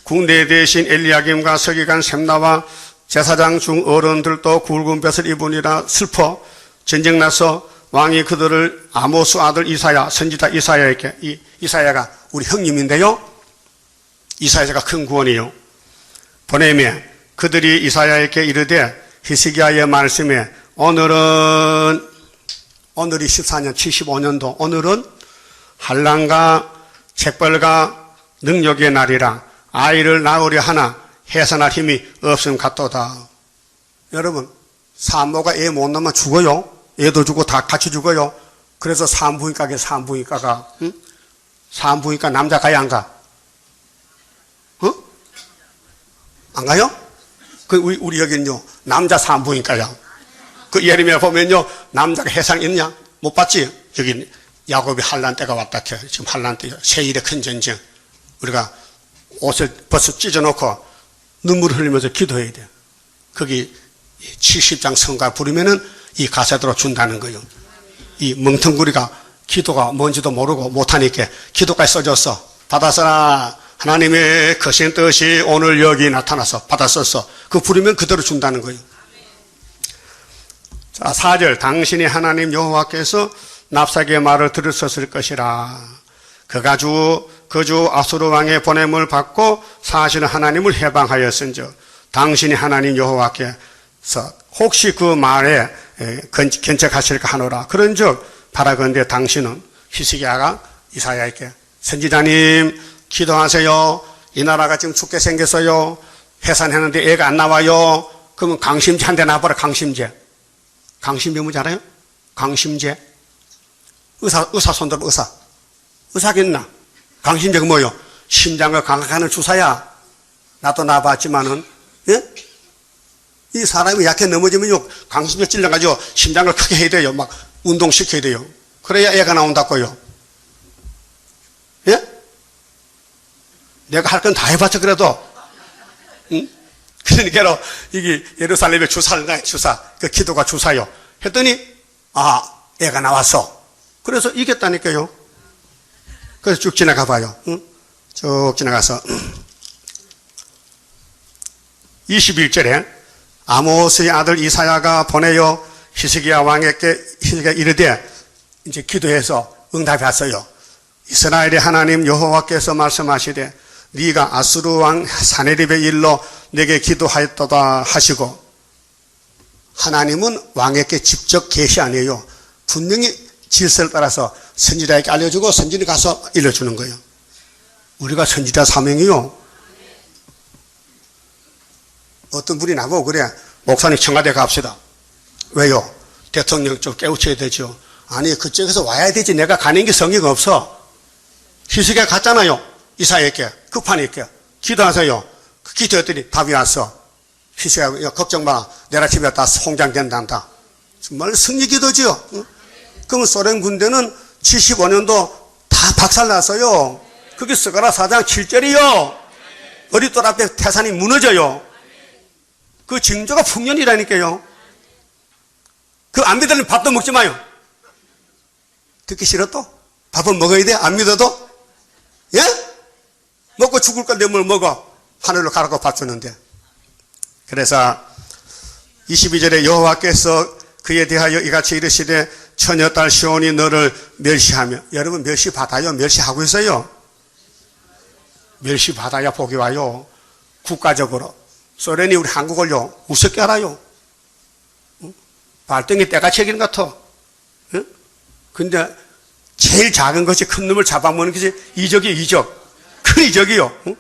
국내 대신 엘리야김과 서기관 셈나와 제사장 중 어른들도 굵은 뱃을 입으니라. 슬퍼 전쟁 나서 왕이 그들을 아모스 아들 이사야 선지자 이사야에게, 이사야가 우리 형님인데요, 이사야가 큰 구원이요, 보내며 그들이 이사야에게 이르되 히스기야의 말씀에 오늘이 14년 75년도 오늘은 환난과 책벌과 능력의 날이라. 아이를 낳으려 하나 해산할 힘이 없음 같도다. 여러분, 산모가 애 못 낳으면 죽어요. 애도 죽고 다 같이 죽어요. 그래서 산부인과가 산부인과 남자 가야 안 가? 안 가요? 우리 여기는요 남자 산부인과야. 그 예레미야 보면요 남자가 해상 있냐? 못 봤지? 여기 야곱이 환난 때가 왔다 켜. 지금 환난 때 세일의 큰 전쟁. 우리가 옷을 벗어 찢어놓고 눈물을 흘리면서 기도해야 돼. 거기 70장 성가 부르면은 이 가사대로 준다는 거예요. 이 멍텅구리가 기도가 뭔지도 모르고 못하니까 기도까지 써줬어. 받아서라. 하나님의 거신 뜻이 오늘 여기 나타나서 받았었어. 그 부르면 그대로 준다는 거예요. 자, 4절 당신이 하나님 여호와께서 납사기의 말을 들으셨을 것이라. 그가 그주 아수르 왕의 보냄을 받고 사실은 하나님을 해방하였은즉 당신이 하나님 여호와께서 혹시 그 말에 견책하실까 하노라. 그런즉 바라건대 당신은 히스기야가 이사야에게 선지자님 기도하세요. 이 나라가 지금 죽게 생겼어요. 해산했는데 애가 안 나와요. 그러면 강심제 한 대 놔봐라. 강심제 뭔지 알아요? 강심제. 의사 손들어. 의사겠나? 강심제가 뭐요? 심장을 강하게하는 주사야. 나도 놔봤지만은, 예? 이 사람이 약해 넘어지면요, 강심제 찔러가지고 심장을 크게 해야 돼요. 막 운동시켜야 돼요. 그래야 애가 나온다고요. 예? 내가 할 건 다 해봤죠, 그래도. 응? 그러니까, 이게 예루살렘의 주사, 그 기도가 주사요. 했더니, 애가 나왔어. 그래서 이겼다니까요. 그래서 쭉 지나가 봐요. 응? 쭉 지나가서 21절에 아모스의 아들 이사야가 보내어 히스기야 왕에게 이르되 이제 기도해서 응답이 왔어요. 이스라엘의 하나님 여호와께서 말씀하시되 네가 아수르 왕 사네립의 일로 내게 기도하였도다 하시고, 하나님은 왕에게 직접 계시 아니에요. 분명히 질서를 따라서 선지자에게 알려주고 선지자 가서 일러주는 거예요. 우리가 선지자 사명이요. 어떤 분이 나보고 그래, 목사님 청와대 갑시다. 왜요? 대통령 좀 깨우쳐야 되죠. 아니 그쪽에서 와야 되지 내가 가는 게 성의가 없어. 히스기야 갔잖아요. 이사야에게 급하니까 기도하세요. 그 기도했더니 답이 왔어. 히스기야 걱정 마, 내가 집에 다 송장된단다. 정말 승리 기도죠. 응? 그러면 소련 군대는 75년도 다 박살났어요. 그게 스가랴 4장 7절이요. 어릿돌 앞에 태산이 무너져요. 그 징조가 풍년이라니까요. 그 안 믿으면 밥도 먹지 마요. 듣기 싫어도 밥은 먹어야 돼. 안 믿어도. 예? 먹고 죽을 건데 뭘 먹어. 하늘로 가라고 밥 주는데. 그래서 22절에 여호와께서 그에 대하여 이같이 이르시되 처녀딸 시온이 너를 멸시하며. 여러분 멸시받아요? 멸시하고 있어요? 멸시받아야 복이 와요. 국가적으로. 소련이 우리 한국을요 우습게 알아요. 응? 발등에 때가 채기는 것 같아. 응? 근데 제일 작은 것이 큰 놈을 잡아먹는 것이 이적이에요. 이적. 큰 이적이요. 응?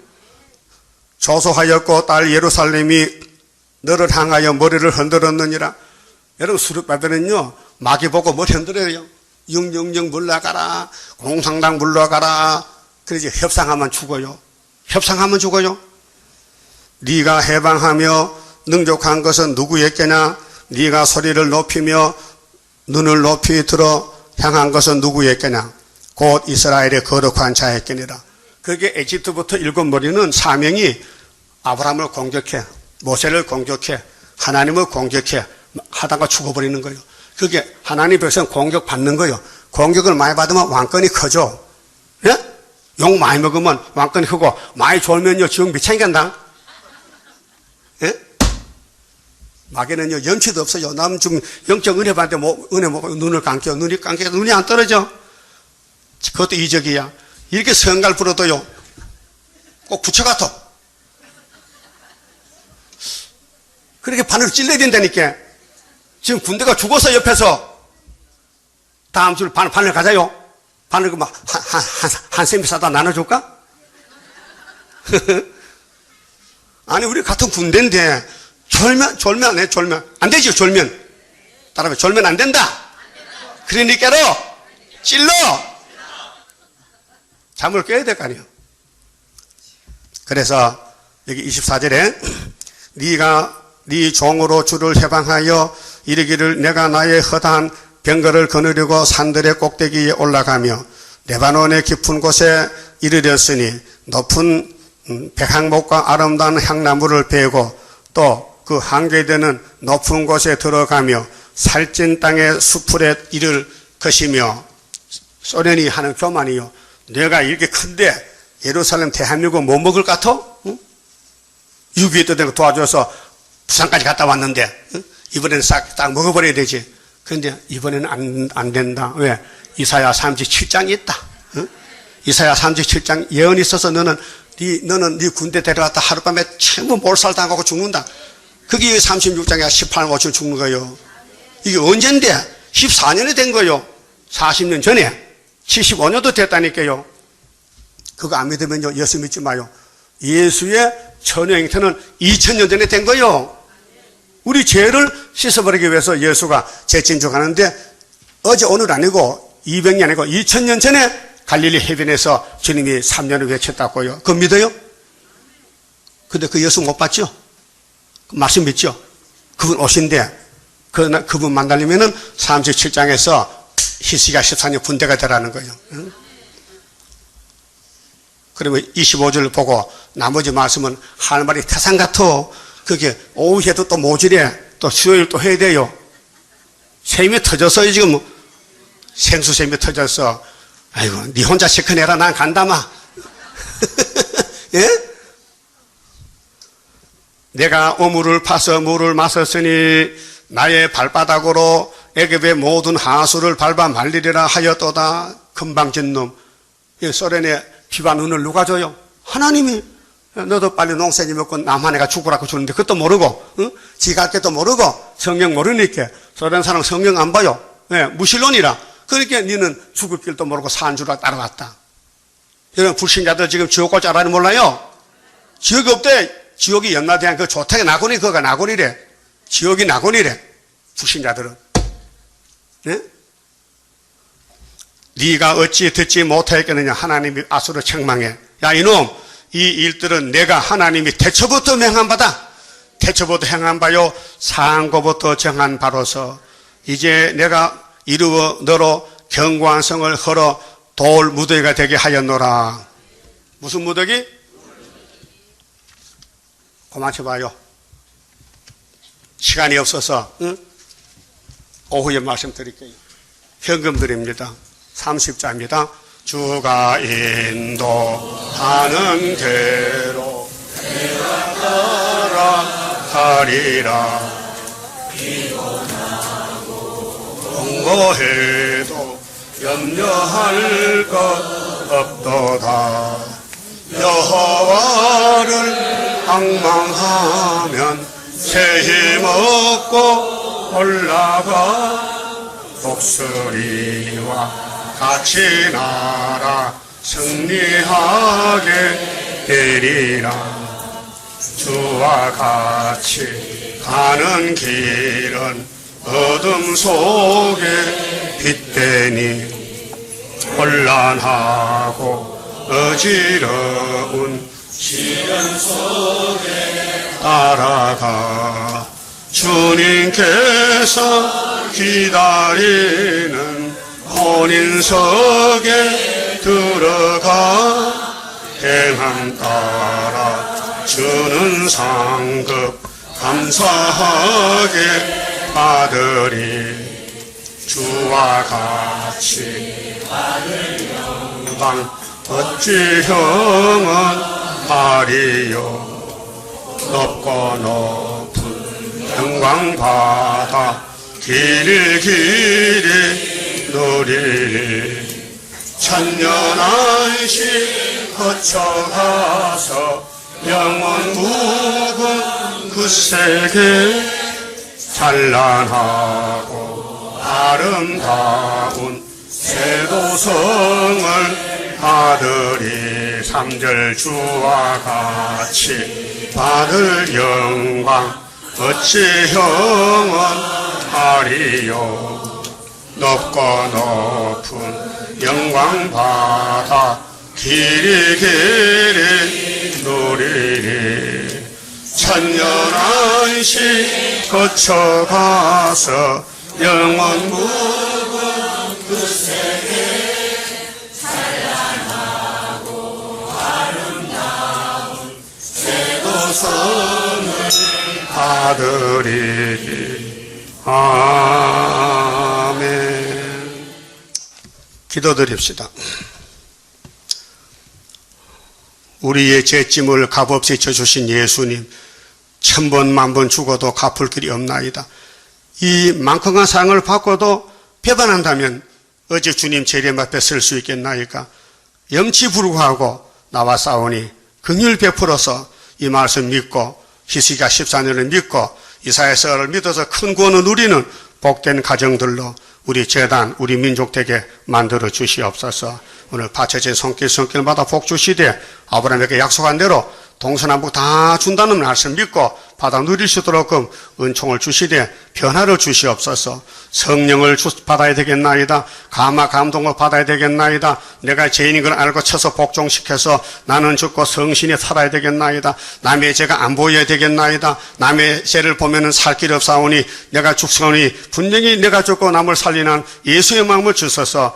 조소하였고 딸 예루살렘이 너를 향하여 머리를 흔들었느니라. 여러분 수르바벨은요 마귀 보고 머리 흔들어요. 666 물러가라. 공산당 물러가라. 그러지 협상하면 죽어요. 협상하면 죽어요. 네가 해방하며 능족한 것은 누구였겠냐? 네가 소리를 높이며 눈을 높이 들어 향한 것은 누구였겠냐? 곧 이스라엘의 거룩한 자였겠니라. 그게 에집트부터 7머리는 사명이 아브라함을 공격해, 모세를 공격해, 하나님을 공격해 하다가 죽어버리는 거예요. 그게 하나님 백성 공격받는 거예요. 공격을 많이 받으면 왕권이 커져. 예? 욕 많이 먹으면 왕권이 크고, 많이 졸면요 지옥 미창이 간다. 예? 마귀는요 염치도 없어요. 남 좀 영적 은혜 받는데 은혜 먹고 눈을 감겨, 눈이 감겨, 눈이 안 떨어져. 그것도 이적이야. 이렇게 성갈 부러도요 꼭 부처같아. 그렇게 바늘 찔러야 된다니까. 지금 군대가 죽어서 옆에서 다음 주 바늘 가자요. 바늘 그 막 한 셈이 사다 나눠줄까? 아니 우리 같은 군대인데 졸면 안 해. 졸면 안 되죠. 졸면 따라해. 졸면 안 된다. 그러니까로 찔러. 잠을 깨야 될 거 아니에요. 그래서 여기 24절에 네가 네 종으로 주를 해방하여 이르기를 내가 나의 허다한 병거를 거느리고 산들의 꼭대기에 올라가며 레바논의 깊은 곳에 이르렀으니 높은 백향목과 아름다운 향나무를 베고 또 그 한계되는 높은 곳에 들어가며 살찐 땅의 수풀에 이를 것이며. 소련이 하는 교만이요. 내가 이렇게 큰데 예루살렘 대한민국 못 먹을 것 같아? 응? 6.25 때 내가 도와줘서 부산까지 갔다 왔는데 응? 이번에는 싹 먹어버려야 되지. 그런데 이번에는 안 된다. 왜? 이사야 37장이 있다. 응? 이사야 37장 예언이 있어서 너는 네 군대 데려갔다 하룻밤에 전부 몰살당하고 죽는다. 그게 36장에 18년 5천 죽는 거예요. 이게 언젠데? 14년이 된 거예요. 40년 전에. 75년도 됐다니까요. 그거 안 믿으면요 예수 믿지 마요. 예수의 천여 잉태는 2000년 전에 된 거예요. 우리 죄를 씻어버리기 위해서 예수가 재진주 가는데 어제 오늘 아니고 200년 아니고 2000년 전에 갈릴리 해변에서 주님이 3년을 외쳤다고요. 그거 믿어요? 근데 그 예수 못 봤죠? 그 말씀 믿죠? 그분 오신데 그분 만나려면은 37장에서 히스기야 14년 군대가 되라는 거예요. 응? 그러면 25절 보고 나머지 말씀은 할 말이 태산 같아. 그게 오후에도 또 모질해. 또 수요일 또 해야 돼요. 셈이 터져서 지금 생수셈이 터져서 아이고 네 혼자 시커내라 난 간다마. 예? 내가 오물을 파서 물을 마셨으니 나의 발바닥으로 애굽의 모든 하수를 밟아 말리리라 하였도다. 금방진 놈. 소련에 비바 눈을 누가 줘요? 하나님이. 너도 빨리 농사지 먹고 나만 애가 죽으라고 주는데 그것도 모르고 응? 지가 할 것도 모르고 성경 모르니까 소련 사람 성경 안 봐요. 네, 무신론이라. 그러니까 니는 죽을 길도 모르고 산 줄 따라갔다. 여러분 불신자들 지금 지옥 갈 줄 알아는 몰라요? 지옥이 없대. 지옥이 연마대한 그 조택의 낙원이 그거가 낙원이래. 지옥이 낙원이래. 불신자들은. 네? 네가 어찌 듣지 못하였겠느냐. 하나님이 아수르 책망해. 야 이놈 이 일들은 내가 하나님이 태초부터 명한 바다. 태초부터 행한 바요 상고부터 정한 바로서 이제 내가 이루어 너로 견고한 성을 헐어 돌 무더기가 되게 하였노라. 무슨 무더기? 그만 쳐봐요. 시간이 없어서 응? 오후에 말씀드릴게요. 현금 드립니다. 30자입니다. 주가 인도하는 대로 내가 따라가리라. 공고해도 염려할 것 없도다. 여호와를 방망하면 새 힘 얻고 올라가. 독수리와 같이 날아 승리하게 되리라. 주와 같이 가는 길은 어둠 속에 빛되니 혼란하고 어지러운 시련 속에 따라가. 주님께서 기다리는 혼인석에 들어가 행함 따라 주는 상급 감사하게 받으리. 주와 같이 받을 영광 어찌 형은 하리요. 높고 높은 영광 받아 길이 누리리. 천년 안식 거쳐가서 영원 묵은 그 세계 찬란하고 아름다운 세도성을 받으리. 3절 주와 같이 받을 영광 어찌 형은 하리요. 높고 높은 영광 받아 길이 누리리. 천년 안식 거쳐가서 영원 묵은 그 세계 찬란하고 아름다운 세도성을 받으리. 아멘. 기도드립시다. 우리의 죄짐을 값없이 져주신 예수님, 1000번 만번 죽어도 갚을 길이 없나이다. 이 만큼한 사랑을 받고도 배반한다면 어찌 주님 재림 앞에 설 수 있겠나이까. 염치불구하고 나와 싸우니 긍휼 베풀어서 이 말씀 믿고 히스기야 14년을 믿고 이사야서를 믿어서 큰 구원을 누리는 복된 가정들로 우리 재단, 우리 민족 되게 만들어 주시옵소서. 오늘 바쳐진 손길마다 복 주시되 아브라함에게 약속한 대로 동서남북 다 준다는 말씀 믿고 받아 누릴 수 있도록 은총을 주시되 변화를 주시옵소서. 성령을 받아야 되겠나이다. 감화 감동을 받아야 되겠나이다. 내가 죄인인 걸 알고 쳐서 복종시켜서 나는 죽고 성신이 살아야 되겠나이다. 남의 죄가 안 보여야 되겠나이다. 남의 죄를 보면은 살 길 없사오니 내가 죽사오니 분명히 내가 죽고 남을 살리는 예수의 마음을 주셔서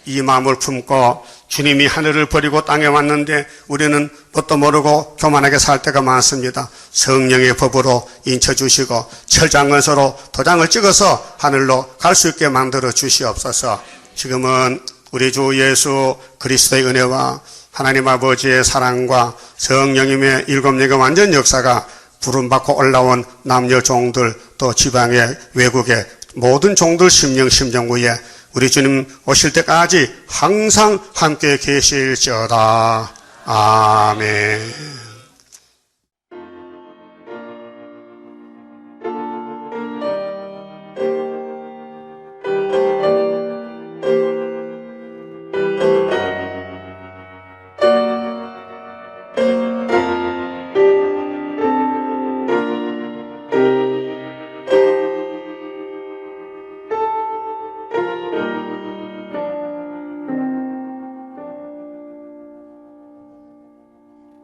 이 마음을 품고 주님이 하늘을 버리고 땅에 왔는데 우리는 뭣도 모르고 교만하게 살 때가 많습니다. 성령의 법으로 인쳐주시고 철장건서로 도장을 찍어서 하늘로 갈 수 있게 만들어 주시옵소서. 지금은 우리 주 예수 그리스도의 은혜와 하나님 아버지의 사랑과 성령님의 일곱령의 완전 역사가 부름받고 올라온 남녀 종들 또 지방의 외국의 모든 종들 심령 심정구에 우리 주님 오실 때까지 항상 함께 계실지어다. 아멘.